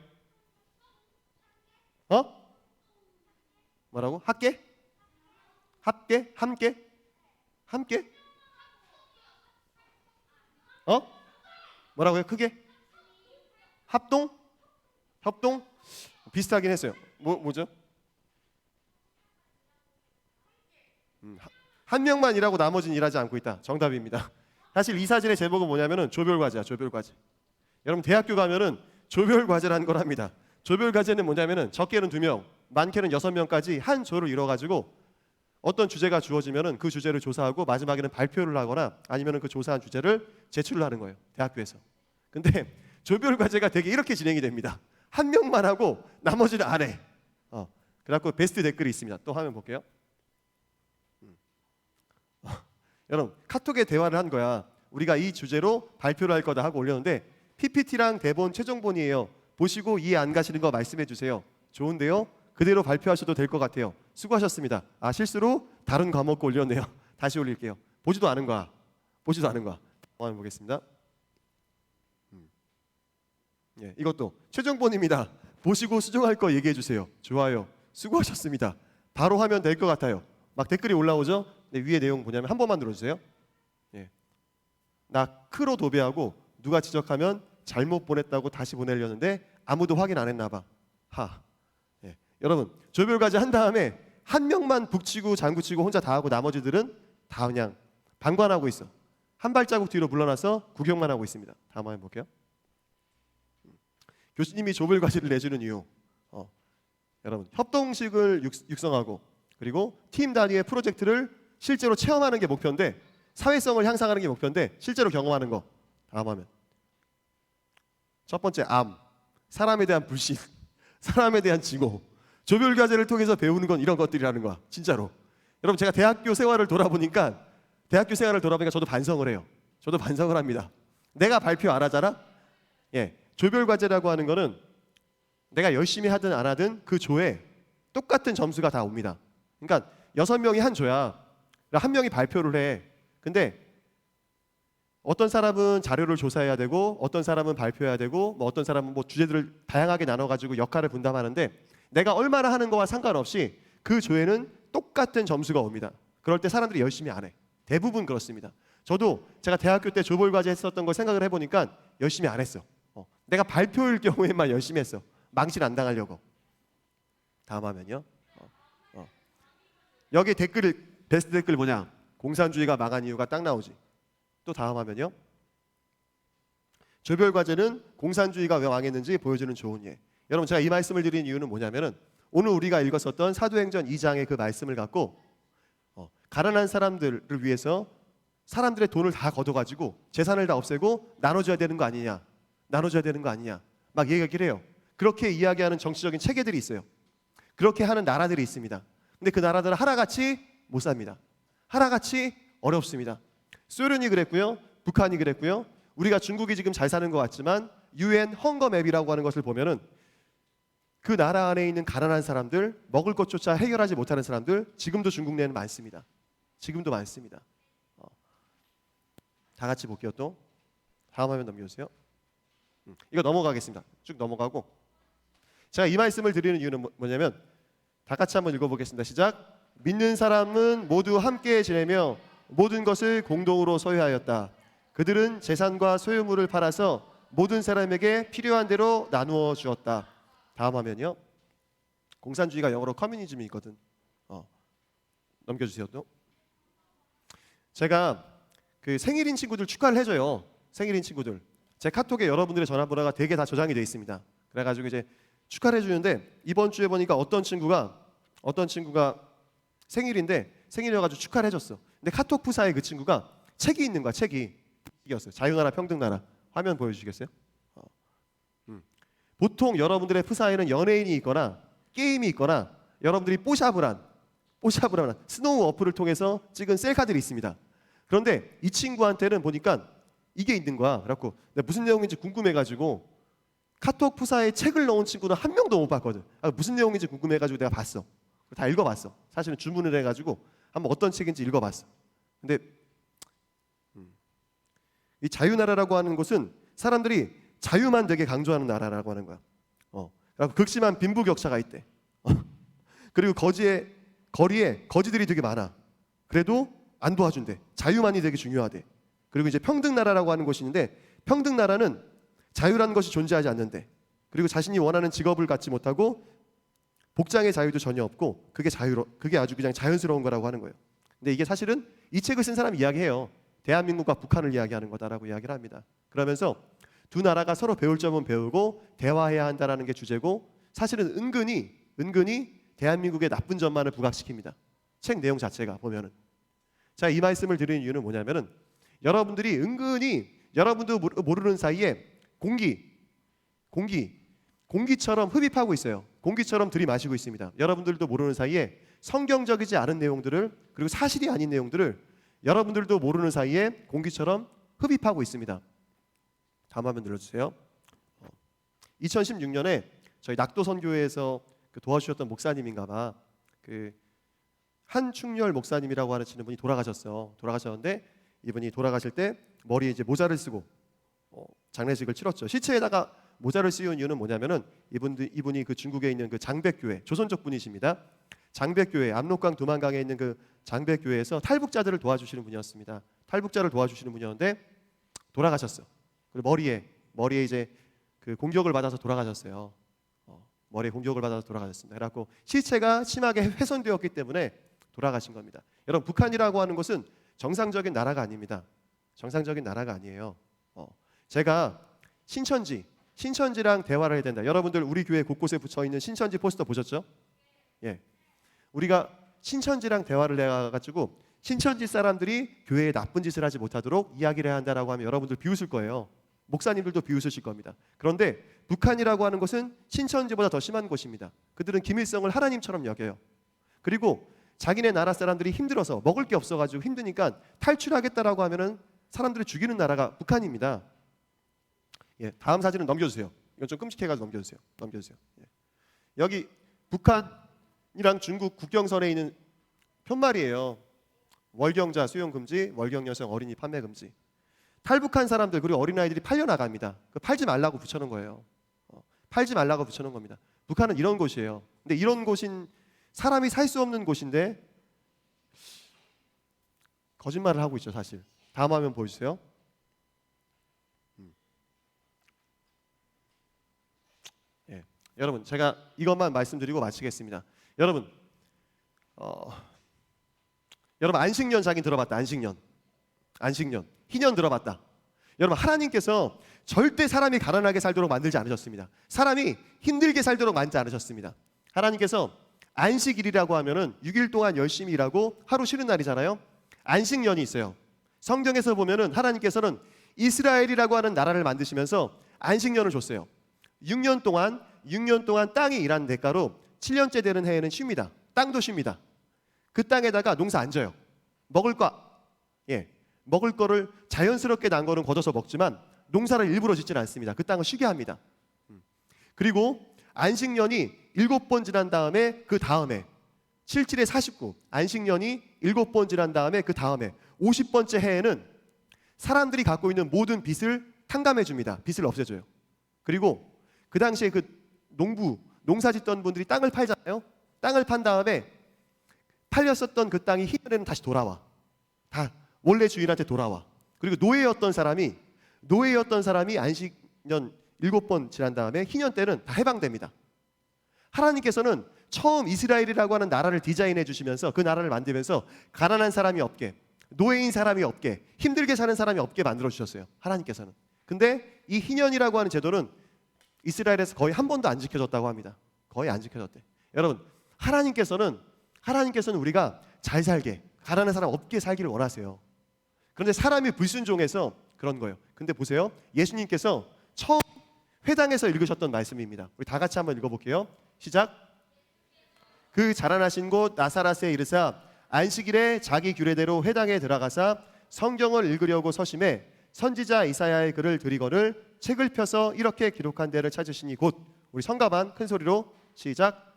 뭐라고? 합계? 합계? 함께? 함께? 뭐라고요? 크게? 합동? 협동? 비슷하긴 했어요. 뭐죠? 한 명만 일하고 나머지는 일하지 않고 있다. 정답입니다. 사실 이 사진의 제목은 뭐냐면은 조별과제야. 조별과제. 여러분 대학교 가면은 조별과제라는 걸 합니다. 조별과제는 뭐냐면은 적게는 2명, 많게는 6명까지 한 조를 이뤄가지고 어떤 주제가 주어지면은 그 주제를 조사하고 마지막에는 발표를 하거나 아니면은 그 조사한 주제를 제출을 하는 거예요. 대학교에서. 근데 조별과제가 되게 이렇게 진행이 됩니다. 한 명만 하고 나머지는 안 해. 그래갖고 베스트 댓글이 있습니다. 또 화면 볼게요. 여러분 카톡에 대화를 한 거야. 우리가 이 주제로 발표를 할 거다 하고 올렸는데 PPT랑 대본 최종본이에요. 보시고 이해 안 가시는 거 말씀해 주세요. 좋은데요? 그대로 발표하셔도 될 것 같아요. 수고하셨습니다. 실수로 다른 과목 올렸네요. 다시 올릴게요. 보지도 않은 거야. 보지도 않은 거야. 한번 보겠습니다. 예, 이것도 최종본입니다. 보시고 수정할 거 얘기해 주세요. 좋아요. 수고하셨습니다. 바로 하면 될 것 같아요. 막 댓글이 올라오죠? 네, 위에 내용 뭐냐면 한 번만 들어주세요. 예. 나 크로 도배하고 누가 지적하면 잘못 보냈다고 다시 보내려는데 아무도 확인 안 했나 봐. 예. 여러분 조별과제 한 다음에 한 명만 북치고 장구치고 혼자 다 하고 나머지들은 다 그냥 방관하고 있어. 한 발자국 뒤로 물러나서 구경만 하고 있습니다. 다음 한번 볼게요. 교수님이 조별과제를 내주는 이유. 여러분 협동식을 육성하고 그리고 팀 단위의 프로젝트를 실제로 체험하는 게 목표인데 사회성을 향상하는 게 목표인데 실제로 경험하는 거. 다음 화면. 첫 번째 암. 사람에 대한 불신. 사람에 대한 증오. 조별과제를 통해서 배우는 건 이런 것들이라는 거야. 진짜로. 여러분 제가 대학교 생활을 돌아보니까 저도 반성을 해요. 저도 반성을 합니다. 내가 발표 안 하잖아? 예. 조별과제라고 하는 거는 내가 열심히 하든 안 하든 그 조에 똑같은 점수가 다 옵니다. 그러니까 6명이 한 조야. 한 명이 발표를 해. 근데 어떤 사람은 자료를 조사해야 되고 어떤 사람은 발표해야 되고 뭐 어떤 사람은 뭐 주제들을 다양하게 나눠가지고 역할을 분담하는데 내가 얼마나 하는 거와 상관없이 그 조에는 똑같은 점수가 옵니다. 그럴 때 사람들이 열심히 안 해. 대부분 그렇습니다. 저도 제가 대학교 때 조별과제 했었던 걸 생각을 해보니까 열심히 안 했어. 내가 발표일 경우에만 열심히 했어. 망신 안 당하려고. 다음 화면요. 여기 댓글 베스트 댓글 뭐냐? 공산주의가 망한 이유가 딱 나오지. 또 다음 화면요. 조별과제는 공산주의가 왜 망했는지 보여주는 좋은 예. 여러분 제가 이 말씀을 드린 이유는 뭐냐면은 오늘 우리가 읽었었던 사도행전 2장의 그 말씀을 갖고 가난한 사람들을 위해서 사람들의 돈을 다 걷어가지고 재산을 다 없애고 나눠줘야 되는 거 아니냐. 나눠줘야 되는 거 아니냐. 막 얘기하기를 해요. 그렇게 이야기하는 정치적인 체계들이 있어요. 그렇게 하는 나라들이 있습니다. 근데 그 나라들은 하나같이 못 삽니다. 하나같이 어렵습니다. 소련이 그랬고요. 북한이 그랬고요. 우리가 중국이 지금 잘 사는 것 같지만 UN 헝거맵이라고 하는 것을 보면은 그 나라 안에 있는 가난한 사람들, 먹을 것조차 해결하지 못하는 사람들 지금도 중국 내에는 많습니다. 지금도 많습니다. 다 같이 볼게요. 또 다음 화면 넘겨주세요. 이거 넘어가겠습니다. 쭉 넘어가고 제가 이 말씀을 드리는 이유는 뭐냐면 다 같이 한번 읽어보겠습니다. 시작. 믿는 사람은 모두 함께 지내며 모든 것을 공동으로 소유하였다. 그들은 재산과 소유물을 팔아서 모든 사람에게 필요한 대로 나누어 주었다. 다음 화면이요. 공산주의가 영어로 커뮤니즘이거든. 넘겨주세요. 또. 제가 그 생일인 친구들 축하를 해줘요. 생일인 친구들. 제 카톡에 여러분들의 전화번호가 되게 다 저장이 돼 있습니다. 그래가지고 이제 축하를 해주는데 이번 주에 보니까 어떤 친구가 생일이어가지고 축하를 해줬어. 근데 카톡 프사에 그 친구가 책이 있는 거야. 책이 이겼어요. 자유나라 평등나라. 화면 보여주시겠어요? 보통 여러분들의 프사에는 연예인이 있거나 게임이 있거나 여러분들이 뽀샤브란 스노우 어플을 통해서 찍은 셀카들이 있습니다. 그런데 이 친구한테는 보니까 이게 있는 거야. 그래갖고 내가 무슨 내용인지 궁금해가지고 카톡 프사에 책을 넣은 친구는 한 명도 못 봤거든. 무슨 내용인지 궁금해가지고 내가 봤어. 다 읽어봤어. 사실은 주문을 해가지고 한번 어떤 책인지 읽어봤어. 근데 이 자유나라라고 하는 곳은 사람들이 자유만 되게 강조하는 나라라고 하는 거야. 그리고 극심한 빈부격차가 있대. 그리고 거리에 거지들이 되게 많아. 그래도 안 도와준대. 자유만이 되게 중요하대. 그리고 이제 평등나라라고 하는 곳이 있는데 평등나라는 자유라는 것이 존재하지 않는데 그리고 자신이 원하는 직업을 갖지 못하고 복장의 자유도 전혀 없고 그게 아주 그냥 자연스러운 거라고 하는 거예요. 근데 이게 사실은 이 책을 쓴 사람이 이야기해요. 대한민국과 북한을 이야기하는 거다라고 이야기를 합니다. 그러면서 두 나라가 서로 배울 점은 배우고 대화해야 한다라는 게 주제고 사실은 은근히 대한민국의 나쁜 점만을 부각시킵니다. 책 내용 자체가 보면은. 자, 이 말씀을 드리는 이유는 뭐냐면은 여러분들이 은근히 여러분도 모르는 사이에 공기처럼 흡입하고 있어요. 공기처럼 들이마시고 있습니다. 여러분들도 모르는 사이에 성경적이지 않은 내용들을 그리고 사실이 아닌 내용들을 여러분들도 모르는 사이에 공기처럼 흡입하고 있습니다. 다음 화면 눌러주세요. 2016년에 저희 낙도선교회에서 도와주셨던 목사님인가봐. 한충렬 목사님이라고 하시는 분이 돌아가셨는데 이분이 돌아가실 때 머리에 이제 모자를 쓰고 장례식을 치렀죠. 시체에다가 모자를 씌운 이유는 뭐냐면은 이분이 그 중국에 있는 그 장백교회 조선족 분이십니다. 장백교회 압록강 두만강에 있는 그 장백교회에서 탈북자들을 도와주시는 분이었습니다. 탈북자를 도와주시는 분이었는데 돌아가셨어. 그리고 머리에 이제 그 공격을 받아서 돌아가셨어요. 머리에 공격을 받아서 돌아가셨습니다. 그래갖고 시체가 심하게 훼손되었기 때문에 돌아가신 겁니다. 여러분 북한이라고 하는 곳은 정상적인 나라가 아닙니다. 정상적인 나라가 아니에요. 제가 신천지랑 대화를 해야 된다. 여러분들 우리 교회 곳곳에 붙여 있는 신천지 포스터 보셨죠? 예, 우리가 신천지랑 대화를 해가지고 신천지 사람들이 교회에 나쁜 짓을 하지 못하도록 이야기를 해야 한다라고 하면 여러분들 비웃을 거예요. 목사님들도 비웃으실 겁니다. 그런데 북한이라고 하는 것은 신천지보다 더 심한 곳입니다. 그들은 김일성을 하나님처럼 여겨요. 그리고 자기네 나라 사람들이 힘들어서 먹을 게 없어가지고 힘드니까 탈출하겠다라고 하면은 사람들을 죽이는 나라가 북한입니다. 예, 다음 사진은 넘겨주세요. 이건 좀 끔찍해가지고 넘겨주세요. 예. 여기 북한이랑 중국 국경선에 있는 편말이에요. 월경자 수용 금지, 월경 여성 어린이 판매 금지. 탈북한 사람들 그리고 어린아이들이 팔려나갑니다. 팔지 말라고 붙여놓은 거예요. 팔지 말라고 붙여놓은 겁니다. 북한은 이런 곳이에요. 근데 이런 곳인 사람이 살 수 없는 곳인데 거짓말을 하고 있죠, 사실. 다음 화면 보여주세요. 예, 여러분 제가 이것만 말씀드리고 마치겠습니다. 여러분 안식년 자긴 들어봤다. 안식년 희년 들어봤다. 여러분 하나님께서 절대 사람이 가난하게 살도록 만들지 않으셨습니다. 사람이 힘들게 살도록 만들지 않으셨습니다. 하나님께서 안식일이라고 하면은 6일 동안 열심히 일하고 하루 쉬는 날이잖아요. 안식년이 있어요. 성경에서 보면은 하나님께서는 이스라엘이라고 하는 나라를 만드시면서 안식년을 줬어요. 6년 동안 땅이 일하는 대가로 7년째 되는 해에는 쉽니다. 땅도 쉽니다. 그 땅에다가 농사 안 져요. 먹을 거를 자연스럽게 난 거는 걷어서 먹지만 농사를 일부러 짓지는 않습니다. 그 땅을 쉬게 합니다. 그리고 안식년이 7번 지난 다음에 그 다음에 77에 49 안식년이 7번 지난 다음에 그 다음에 50번째 해에는 사람들이 갖고 있는 모든 빚을 탕감해 줍니다. 빚을 없애줘요. 그리고 그 당시에 그 농사 짓던 분들이 땅을 팔잖아요. 땅을 판 다음에 팔렸었던 그 땅이 희년에는 다시 돌아와. 다 원래 주인한테 돌아와. 그리고 노예였던 사람이 안식년 7번 지난 다음에 희년 때는 다 해방됩니다. 하나님께서는 처음 이스라엘이라고 하는 나라를 디자인해 주시면서 그 나라를 만들면서 가난한 사람이 없게, 노예인 사람이 없게, 힘들게 사는 사람이 없게 만들어 주셨어요. 하나님께서는. 근데 이 희년이라고 하는 제도는 이스라엘에서 거의 한 번도 안 지켜졌다고 합니다. 거의 안 지켜졌대. 여러분, 하나님께서는 우리가 잘 살게, 가난한 사람 없게 살기를 원하세요. 그런데 사람이 불순종해서 그런 거예요. 근데 보세요. 예수님께서 처음 회당에서 읽으셨던 말씀입니다. 우리 다 같이 한번 읽어볼게요. 시작. 그 자라나신 곳 나사렛에 이르사 안식일에 자기 규례대로 회당에 들어가사 성경을 읽으려고 서심해 선지자 이사야의 글을 들이거늘 책을 펴서 이렇게 기록한 데를 찾으시니 곧. 우리 성가반 큰 소리로 시작.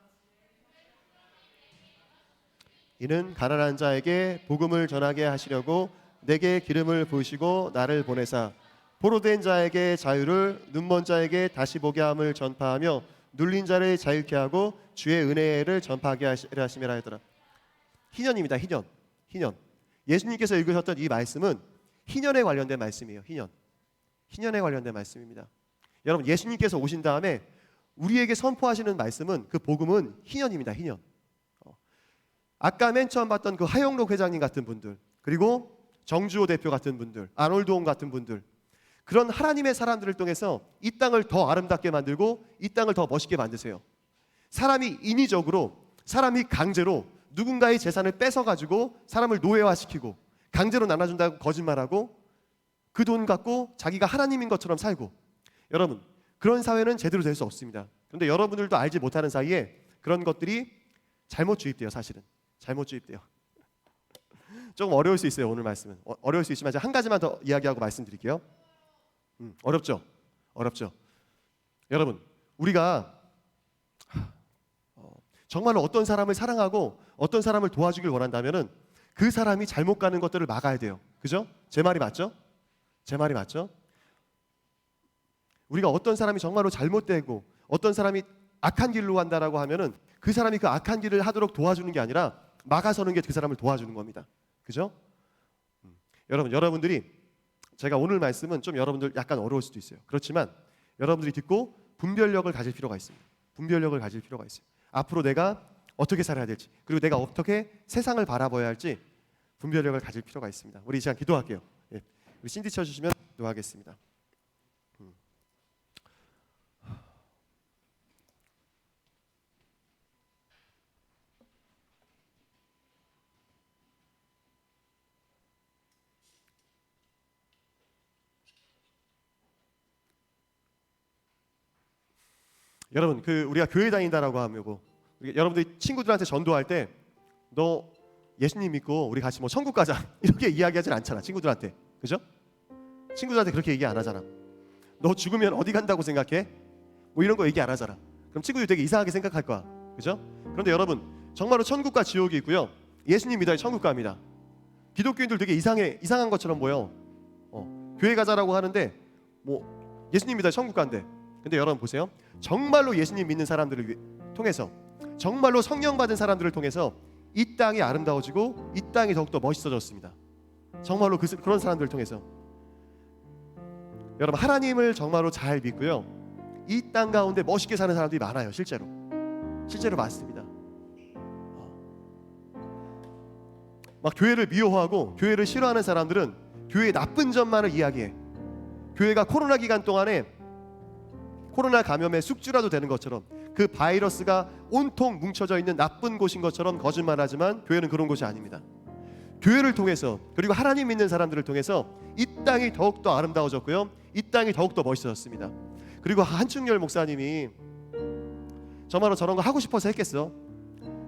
이는 가난한 자에게 복음을 전하게 하시려고 내게 기름을 부으시고 나를 보내사 포로된 자에게 자유를, 눈먼 자에게 다시 보게 함을 전파하며 눌린 자를 자유케 하고 주의 은혜를 전파하게 하심이라 하더라. 희년입니다. 희년. 예수님께서 읽으셨던 이 말씀은 희년에 관련된 말씀이에요. 희년에 관련된 말씀입니다. 여러분, 예수님께서 오신 다음에 우리에게 선포하시는 말씀은, 그 복음은 희년입니다. 희년. 아까 맨 처음 봤던 그 하영록 회장님 같은 분들, 그리고 정주호 대표 같은 분들, 아놀드 옹 같은 분들, 그런 하나님의 사람들을 통해서 이 땅을 더 아름답게 만들고 이 땅을 더 멋있게 만드세요. 사람이 인위적으로, 사람이 강제로 누군가의 재산을 뺏어가지고 사람을 노예화시키고 강제로 나눠준다고 거짓말하고 그 돈 갖고 자기가 하나님인 것처럼 살고, 여러분, 그런 사회는 제대로 될 수 없습니다. 그런데 여러분들도 알지 못하는 사이에 그런 것들이 잘못 주입돼요. 사실은 잘못 주입돼요. 조금 어려울 수 있어요. 오늘 말씀은 어려울 수 있지만 제가 한 가지만 더 이야기하고 말씀드릴게요. 어렵죠. 여러분, 우리가 정말로 어떤 사람을 사랑하고 어떤 사람을 도와주길 원한다면은 그 사람이 잘못 가는 것들을 막아야 돼요. 그죠? 제 말이 맞죠? 우리가 어떤 사람이 정말로 잘못되고 어떤 사람이 악한 길로 간다라고 하면은 그 사람이 그 악한 길을 하도록 도와주는 게 아니라 막아서는 게 그 사람을 도와주는 겁니다. 그죠? 여러분들이, 제가 오늘 말씀은 좀 여러분들 약간 어려울 수도 있어요. 그렇지만 여러분들이 듣고 분별력을 가질 필요가 있습니다. 앞으로 내가 어떻게 살아야 될지, 그리고 내가 어떻게 세상을 바라봐야 할지 분별력을 가질 필요가 있습니다. 우리 이 시간 기도할게요. 예. 우리 신디 쳐주시면 기도하겠습니다. 여러분, 우리가 교회 다닌다라고 하고 여러분들이 친구들한테 전도할 때 너 예수님 믿고 우리 같이 뭐 천국 가자 이렇게 이야기하진 않잖아. 친구들한테. 그죠? 친구들한테 그렇게 얘기 안 하잖아. 너 죽으면 어디 간다고 생각해? 뭐 이런 거 얘기 안 하잖아. 그럼 친구들이 되게 이상하게 생각할 거야. 그죠? 그런데 여러분, 정말로 천국과 지옥이 있고요. 예수님 믿어야 천국 갑니다. 기독교인들 되게 이상한 것처럼 보여. 교회 가자라고 하는데 뭐 예수님 믿어야 천국 간대. 근데 여러분 보세요. 정말로 예수님 믿는 사람들을 통해서, 정말로 성령 받은 사람들을 통해서 이 땅이 아름다워지고 이 땅이 더욱더 멋있어졌습니다. 정말로 그런 사람들을 통해서. 여러분, 하나님을 정말로 잘 믿고요, 이 땅 가운데 멋있게 사는 사람들이 많아요. 실제로 맞습니다. 막 교회를 미워하고 교회를 싫어하는 사람들은 교회의 나쁜 점만을 이야기해. 교회가 코로나 기간 동안에 코로나 감염의 숙주라도 되는 것처럼, 그 바이러스가 온통 뭉쳐져 있는 나쁜 곳인 것처럼 거짓말하지만 교회는 그런 곳이 아닙니다. 교회를 통해서, 그리고 하나님 믿는 사람들을 통해서 이 땅이 더욱더 아름다워졌고요, 이 땅이 더욱더 멋있어졌습니다. 그리고 한충열 목사님이 정말로 저런 거 하고 싶어서 했겠어.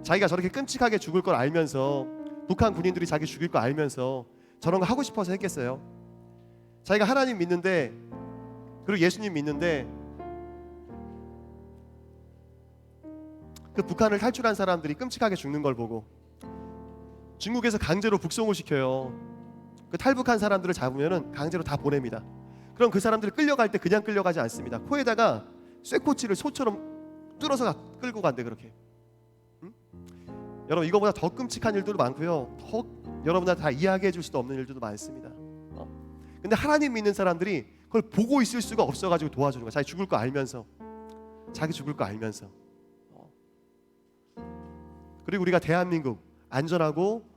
자기가 저렇게 끔찍하게 죽을 걸 알면서, 북한 군인들이 자기 죽일 거 알면서 저런 거 하고 싶어서 했겠어요. 자기가 하나님 믿는데, 그리고 예수님 믿는데, 그 북한을 탈출한 사람들이 끔찍하게 죽는 걸 보고 중국에서 강제로 북송을 시켜요. 그 탈북한 사람들을 잡으면은 강제로 다 보냅니다. 그럼 그 사람들을 끌려갈 때 그냥 끌려가지 않습니다. 코에다가 쇠꼬치를 소처럼 뚫어서 끌고 간대. 그렇게. 응? 여러분, 이거보다 더 끔찍한 일들도 많고요, 더 여러분한테 다 이야기해 줄 수도 없는 일들도 많습니다. 근데 하나님 믿는 사람들이 그걸 보고 있을 수가 없어가지고 도와주는 거야. 자기 죽을 거 알면서. 그리고 우리가 대한민국 안전하고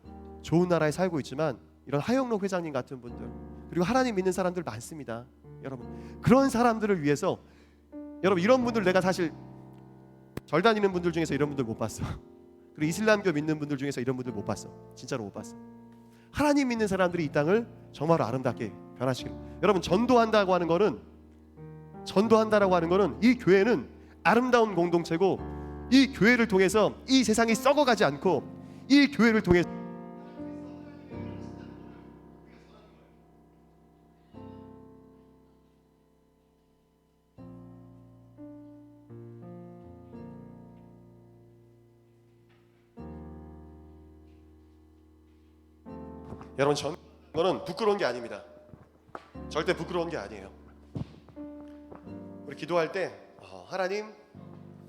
좋은 나라에 살고 있지만 이런 하영록 회장님 같은 분들 그리고 하나님 믿는 사람들 많습니다. 여러분 그런 사람들을 위해서 여러분 이런 분들 내가 사실 절 다니는 분들 중에서 이런 분들 못 봤어. 그리고 이슬람교 믿는 분들 중에서 이런 분들 못 봤어. 진짜로 못 봤어. 하나님 믿는 사람들이 이 땅을 정말 아름답게 변화시키는. 여러분 전도한다고 하는 거는 전도한다라고 하는 거는 이 교회는 아름다운 공동체고 이 교회를 통해서 이 세상이 썩어가지 않고 이 교회를 통해 여러분 전도는 부끄러운 게 아닙니다. 절대 부끄러운 게 아니에요. 우리 기도할 때 하나님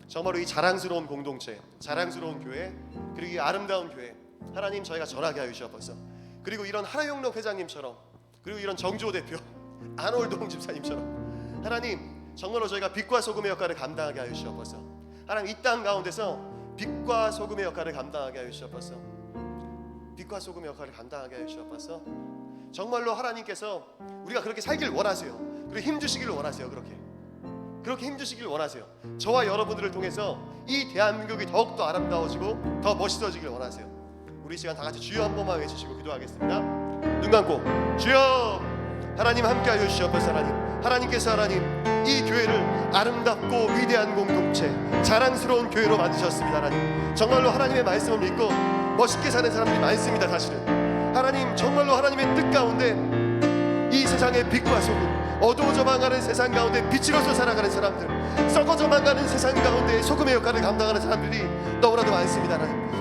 정말로 이 자랑스러운 공동체, 자랑스러운 교회, 그리고 이 아름다운 교회 하나님 저희가 전하게 하여 주시옵소서. 그리고 이런 하영록 회장님처럼 그리고 이런 정주호 대표, 안월동 집사님처럼 하나님 정말로 저희가 빛과 소금의 역할을 감당하게 하여 주시옵소서. 하나님 이 땅 가운데서 빛과 소금의 역할을 감당하게 하여 주시옵소서. 빛과 소금의 역할을 감당하게 하여 주시옵소서. 정말로 하나님께서 우리가 그렇게 살길 원하세요. 그리고 힘주시기를 원하세요. 그렇게 힘주시길 원하세요. 저와 여러분들을 통해서 이 대한민국이 더욱더 아름다워지고 더 멋있어지길 원하세요. 우리 시간 다 같이 주여 한 번만 외치시고 기도하겠습니다. 눈 감고 주여 하나님 함께하여 주시옵소서. 하나님께서 하나님 이 교회를 아름답고 위대한 공동체 자랑스러운 교회로 만드셨습니다. 하나님 정말로 하나님의 말씀을 믿고 멋있게 사는 사람들이 많습니다. 사실은 하나님 정말로 하나님의 뜻 가운데 이 세상의 빛과 소금 어두워져만 가는 세상 가운데 빛으로서 살아가는 사람들 썩어져만 가는 세상 가운데 소금의 역할을 감당하는 사람들이 너무나도 많습니다.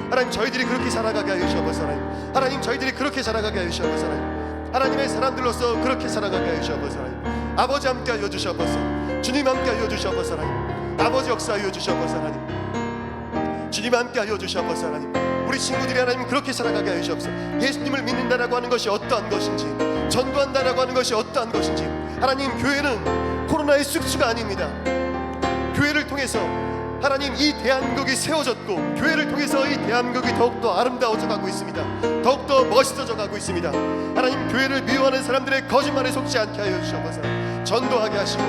하나님 저희들이 그렇게 살아가게 하여 주시옵소서. 하나님 저희들이 그렇게 살아가게 하여 주시옵소서. 하나님의 사람들로서 그렇게 살아가게 하여 주시옵소서. 아버지 함께 하여 주시옵소서. 주님 함께 하여 주시옵소서. 아버지 역사하여 주시옵소서. 주님 함께 하여 주시옵소서. 우리 친구들이 하나님 그렇게 살아가게 하여 주시옵소서. 예수님을 믿는다라고 하는 것이 어떠한 것인지 전도한다라고 하는 것이 어떠한 것인지 하나님 교회는 코로나의 숙주가 아닙니다. 교회를 통해서 하나님 이 대한민국이 세워졌고 교회를 통해서 이 대한민국이 더욱더 아름다워져 가고 있습니다. 더욱더 멋있어져 가고 있습니다. 하나님 교회를 미워하는 사람들의 거짓말에 속지 않게 하여 주시옵소서. 전도하게 하시고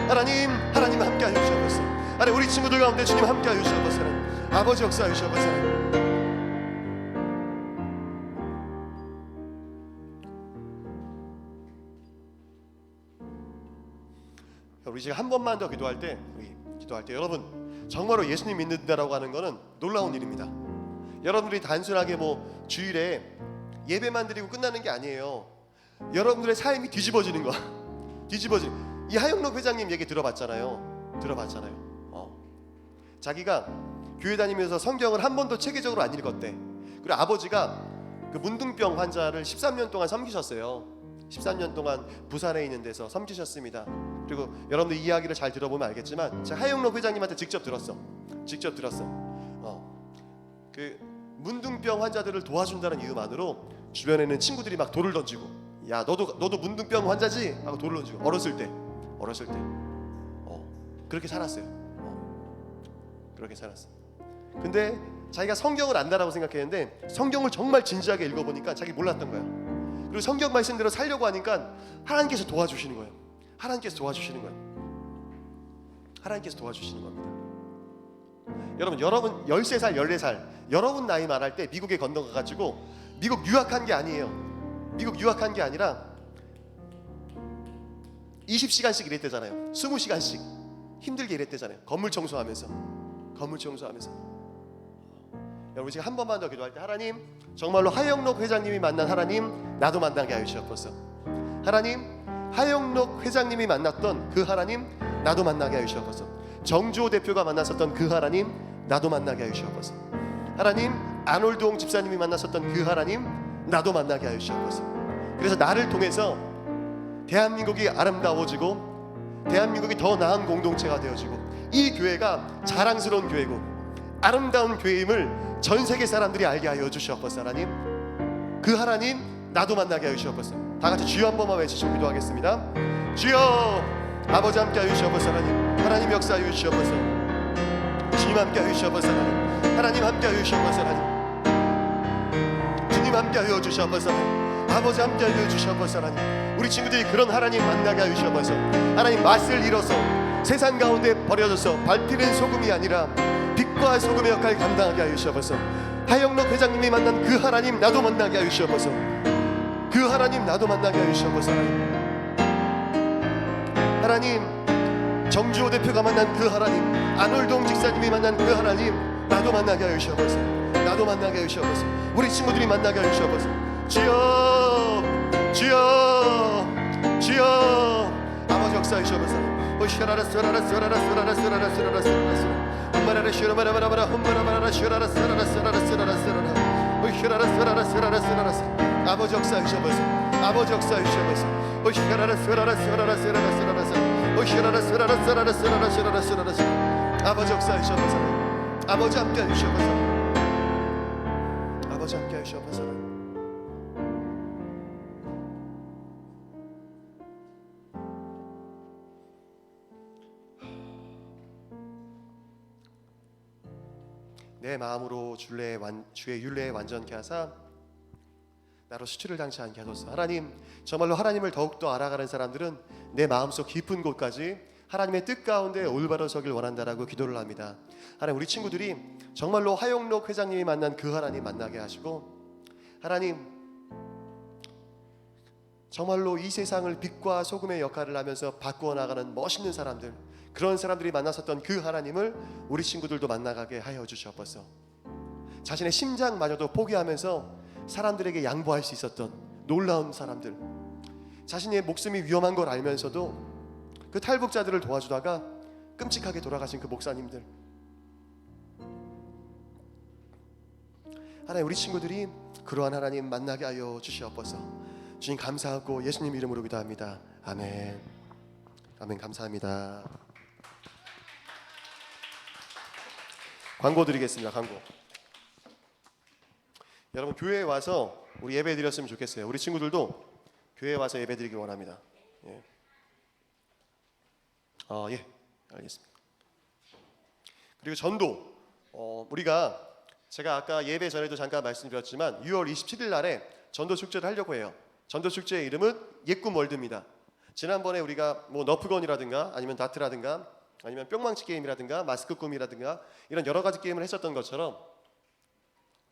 하나님 함께 하여 주시옵소서. 하나님 우리 친구들 가운데 주님 함께 하여 주시옵소서. 아버지 역사하여 주시옵소서. 우리 지금 한 번만 더 기도할 때 여러분 정말로 예수님 믿는다라고 하는 것은 놀라운 일입니다. 여러분들이 단순하게 뭐 주일에 예배만 드리고 끝나는 게 아니에요. 여러분들의 삶이 뒤집어지는 거. 이 하영록 회장님 얘기 들어봤잖아요. 자기가 교회 다니면서 성경을 한 번도 체계적으로 안 읽었대. 그리고 아버지가 그 문둥병 환자를 13년 동안 섬기셨어요. 13년 동안 부산에 있는 데서 섬기셨습니다. 그리고 여러분들 이야기를 잘 들어보면 알겠지만 제가 하영록 회장님한테 직접 들었어. 그 문둥병 환자들을 도와준다는 이유만으로 주변에는 친구들이 막 돌을 던지고 야 너도 문둥병 환자지? 하고 돌을 던지고 어렸을 때 그렇게 살았어요. 근데 자기가 성경을 안다라고 생각했는데 성경을 정말 진지하게 읽어보니까 자기 몰랐던 거야. 그리고 성경 말씀대로 살려고 하니까 하나님께서 도와주시는 거예요. 하나님께서 도와주시는 겁니다. 여러분 13살 14살 여러분 나이 말할 때 미국에 건너가가지고 미국 유학한 게 아니에요. 미국 유학한 게 아니라 20시간씩 일했대잖아요. 20시간씩 힘들게 일했대잖아요. 건물 청소하면서 여러분 지금 한 번만 더 기도할 때 하나님 정말로 하영록 회장님이 만난 하나님 나도 만나게 하여 주시옵소서. 하나님 하영록 회장님이 만났던 그 하나님 나도 만나게 하여 주시옵소서. 정주호 대표가 만났었던 그 하나님 나도 만나게 하여 주시옵소서. 하나님 안월동 집사님이 만났었던 그 하나님 나도 만나게 하여 주시옵소서. 그래서 나를 통해서 대한민국이 아름다워지고 대한민국이 더 나은 공동체가 되어지고 이 교회가 자랑스러운 교회고 아름다운 교회임을 전 세계 사람들이 알게 하여 주시옵소서. 하나님 그 하나님 나도 만나게 하여 주시옵소서. 다 같이 주여 한 번만 외치시고 기도하겠습니다. 주여 아버지 함께 하여 주시옵소서. 하나님 역사하여 주시옵소서. 주님 함께 하여 주시옵소서. 하나님 하나님 함께하여 주시옵소서. 하나님 주님 함께하여 주시옵소서. 아버지 함께하여 주시옵소서. 하나님 우리 친구들이 그런 하나님 만나게 하여 주시옵소서. 하나님 맛을 잃어서 세상 가운데 버려져서 밟히는 소금이 아니라 빛과 소금의 역할을 감당하게 하여 주시옵소서. 하영록 회장님이 만난 그 하나님 나도 만나게 하여 주시옵소서. 그 하나님 나도 만나게 하여 주시옵소서. 하나님 정주호 대표가 만난 그 하나님, 안월동 집사님이 만난 그 하나님 나도 만나게 하여 주시옵소서. 나도 만나게 하여 주시옵소서. 우리 친구들이 만나게 하여 주시옵소서. 주여 주여 주여 아버지 역사해 주시옵소서. 오시라라 스라라 스라라 스라라 스라라 스라라 스라라 홈바라라 슈라바라바라바라 홈바라바라라 슈라라 스라라 스라라 스라라 스라라 오시라라 스라라 스라라 스라라 아버지 역사해 주시옵소서. 아버지 역사해 주시옵소서. 오시라라 스라라 스라라 스라라 스라라 스라라 오시라라 스라라 스라라 스라라 스라라 스라라 스라라 아버지 역사해 주시옵소서. 아버지 함께 해 주시옵소서. 아버지 함께 해 주시옵소서. 내 마음으로 주의 율례에 완전케 하사 나로 수치를 당치 않게 하소서. 하나님 정말로 하나님을 더욱더 알아가는 사람들은 내 마음속 깊은 곳까지 하나님의 뜻 가운데 올바로 서길 원한다라고 기도를 합니다. 하나님 우리 친구들이 정말로 하영록 회장님이 만난 그 하나님 만나게 하시고 하나님 정말로 이 세상을 빛과 소금의 역할을 하면서 바꾸어 나가는 멋있는 사람들, 그런 사람들이 만났었던 그 하나님을 우리 친구들도 만나가게 하여 주시옵소서. 자신의 심장마저도 포기하면서 사람들에게 양보할 수 있었던 놀라운 사람들, 자신의 목숨이 위험한 걸 알면서도 그 탈북자들을 도와주다가 끔찍하게 돌아가신 그 목사님들, 하나님 우리 친구들이 그러한 하나님 만나게 하여 주시옵소서. 주님 감사하고 예수님 이름으로 기도합니다. 아멘. 아멘. 감사합니다. 광고 드리겠습니다. 광고. 여러분 교회에 와서 우리 예배 드렸으면 좋겠어요. 우리 친구들도 교회에 와서 예배 드리기 원합니다. 예. 예, 알겠습니다. 그리고 전도. 우리가 제가 아까 예배 전에도 잠깐 말씀드렸지만 6월 27일 날에 전도 축제를 하려고 해요. 전도 축제의 이름은 옛꿈 월드입니다. 지난번에 우리가 뭐 너프건이라든가 아니면 다트라든가 아니면 뿅망치 게임이라든가 마스크 꿈이라든가 이런 여러 가지 게임을 했었던 것처럼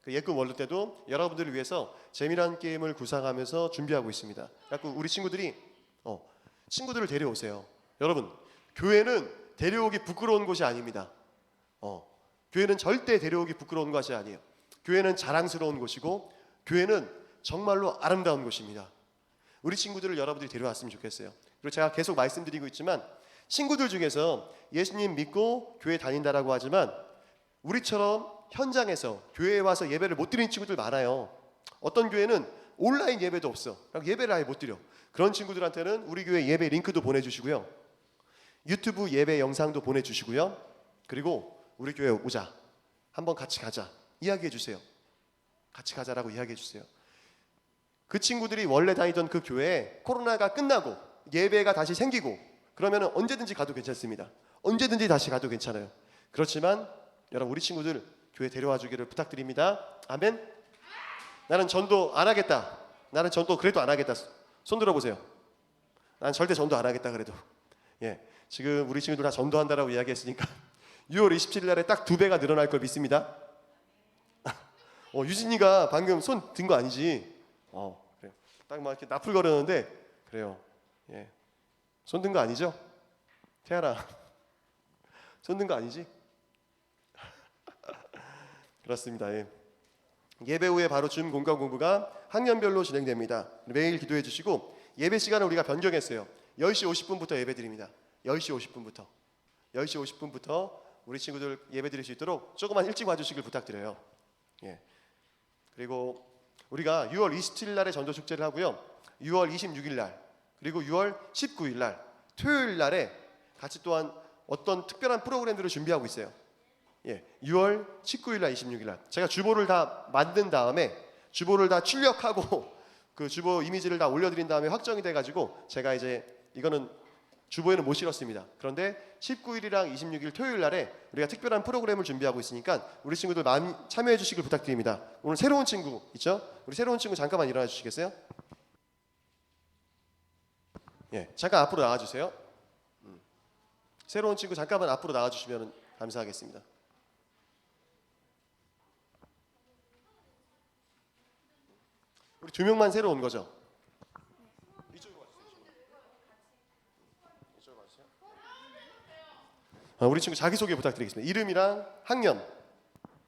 그 옛꿈 월드 때도 여러분들을 위해서 재미난 게임을 구상하면서 준비하고 있습니다. 그래서 우리 친구들이 친구들을 데려오세요. 여러분 교회는 데려오기 부끄러운 곳이 아닙니다. 교회는 절대 데려오기 부끄러운 것이 아니에요. 교회는 자랑스러운 곳이고 교회는 정말로 아름다운 곳입니다. 우리 친구들을 여러분들이 데려왔으면 좋겠어요. 그리고 제가 계속 말씀드리고 있지만 친구들 중에서 예수님 믿고 교회 다닌다라고 하지만 우리처럼 현장에서 교회에 와서 예배를 못 드리는 친구들 많아요. 어떤 교회는 온라인 예배도 없어. 예배를 아예 못 드려. 그런 친구들한테는 우리 교회 예배 링크도 보내주시고요. 유튜브 예배 영상도 보내주시고요. 그리고 우리 교회 오자. 한번 같이 가자. 이야기해 주세요. 같이 가자라고 이야기해 주세요. 그 친구들이 원래 다니던 그 교회에 코로나가 끝나고 예배가 다시 생기고 그러면 언제든지 가도 괜찮습니다. 언제든지 다시 가도 괜찮아요. 그렇지만 여러분 우리 친구들 교회 데려와 주기를 부탁드립니다. 아멘. 나는 전도 안 하겠다. 나는 전도 그래도 안 하겠다. 손 들어보세요. 난 절대 전도 안 하겠다 그래도. 예, 지금 우리 친구들 다 전도한다라고 이야기했으니까 6월 27일 날에 딱 2배가 늘어날 걸 믿습니다. 유진이가 방금 손 든 거 아니지? 그래요. 딱 막 이렇게 나풀거리는데 그래요. 예, 손 든 거 아니죠? 태아라, 손 든 거 아니지? 그렇습니다. 예. 예배 후에 바로 줌 공과 공부가 학년별로 진행됩니다. 매일 기도해 주시고 예배 시간을 우리가 변경했어요. 10시 50분부터 예배 드립니다. 10시 50분부터 10시 50분부터 우리 친구들 예배 드릴 수 있도록 조금만 일찍 와주시길 부탁드려요. 예. 그리고 우리가 6월 27일 날에 전도 축제를 하고요. 6월 26일 날 그리고 6월 19일 날 토요일 날에 같이 또한 어떤 특별한 프로그램들을 준비하고 있어요. 예, 6월 19일 날 26일 날 제가 주보를 다 만든 다음에 주보를 다 출력하고 그 주보 이미지를 다 올려드린 다음에 확정이 돼가지고 제가 이제 이거는 주보에는 못 실었습니다. 그런데 19일이랑 26일 토요일 날에 우리가 특별한 프로그램을 준비하고 있으니까 우리 친구들 많이 참여해 주시길 부탁드립니다. 오늘 새로운 친구 있죠? 우리 새로운 친구 잠깐만 일어나 주시겠어요? 예, 잠깐 앞으로 나와 주세요. 새로운 친구 잠깐만 앞으로 나와 주시면 감사하겠습니다. 우리 2명만 새로 온 거죠? 이쪽으로 와주세요. 우리 친구 자기소개 부탁드리겠습니다. 이름이랑 학년,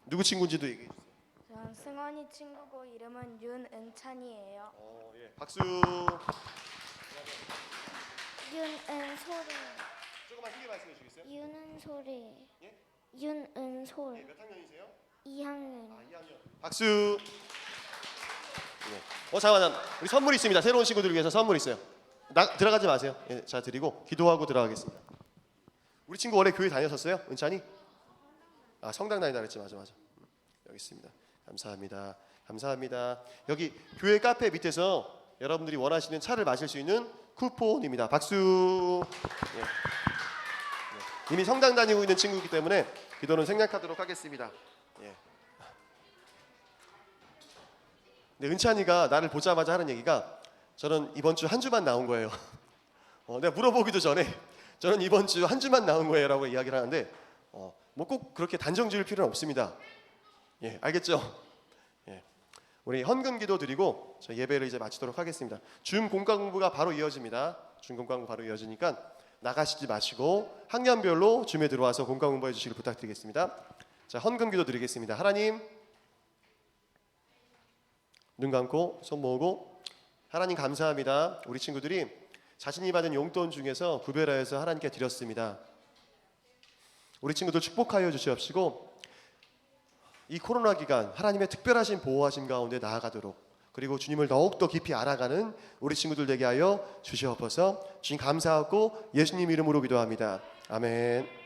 누구 친구인지도 얘기해 주세요. 전 승원이 친구고 이름은 윤은찬이에요. 예. 박수. 윤은솔이. 조금만 크게 말씀해 주시겠어요? 윤은솔이. 예? 윤은솔. 몇 학년이세요? 2학년. 2학년. 박수. 예. 잠깐만, 우리 선물이 있습니다. 새로운 친구들 위해서 선물 있어요. 들어가지 마세요. 예, 자 드리고 기도하고 들어가겠습니다. 우리 친구 원래 교회 다녔었어요? 은찬이? 아, 성당 다닌다 그랬지. 맞아. 여기 있습니다. 감사합니다. 감사합니다. 여기 교회 카페 밑에서 여러분들이 원하시는 차를 마실 수 있는 쿠폰입니다. 박수. 예. 이미 성당 다니고 있는 친구이기 때문에 기도는 생략하도록 하겠습니다. 예. 근데 은찬이가 나를 보자마자 하는 얘기가 저는 이번 주 한 주만 나온 거예요. 내가 물어보기도 전에 저는 이번 주 한 주만 나온 거예요라고 이야기를 하는데 뭐 꼭 그렇게 단정 지을 필요는 없습니다. 예, 알겠죠? 예. 우리 헌금기도 드리고 저희 예배를 이제 마치도록 하겠습니다. 줌 공과 공부가 바로 이어집니다. 줌 공과 공부 바로 이어지니까 나가시지 마시고 학년별로 줌에 들어와서 공과 공부해 주시길 부탁드리겠습니다. 자, 헌금기도 드리겠습니다. 하나님, 눈 감고 손 모으고, 하나님 감사합니다. 우리 친구들이 자신이 받은 용돈 중에서 구별하여서 하나님께 드렸습니다. 우리 친구들 축복하여 주시옵시고 이 코로나 기간 하나님의 특별하신 보호하심 가운데 나아가도록, 그리고 주님을 더욱더 깊이 알아가는 우리 친구들 되게 하여 주시옵소서. 주님 감사하고 예수님 이름으로 기도합니다. 아멘.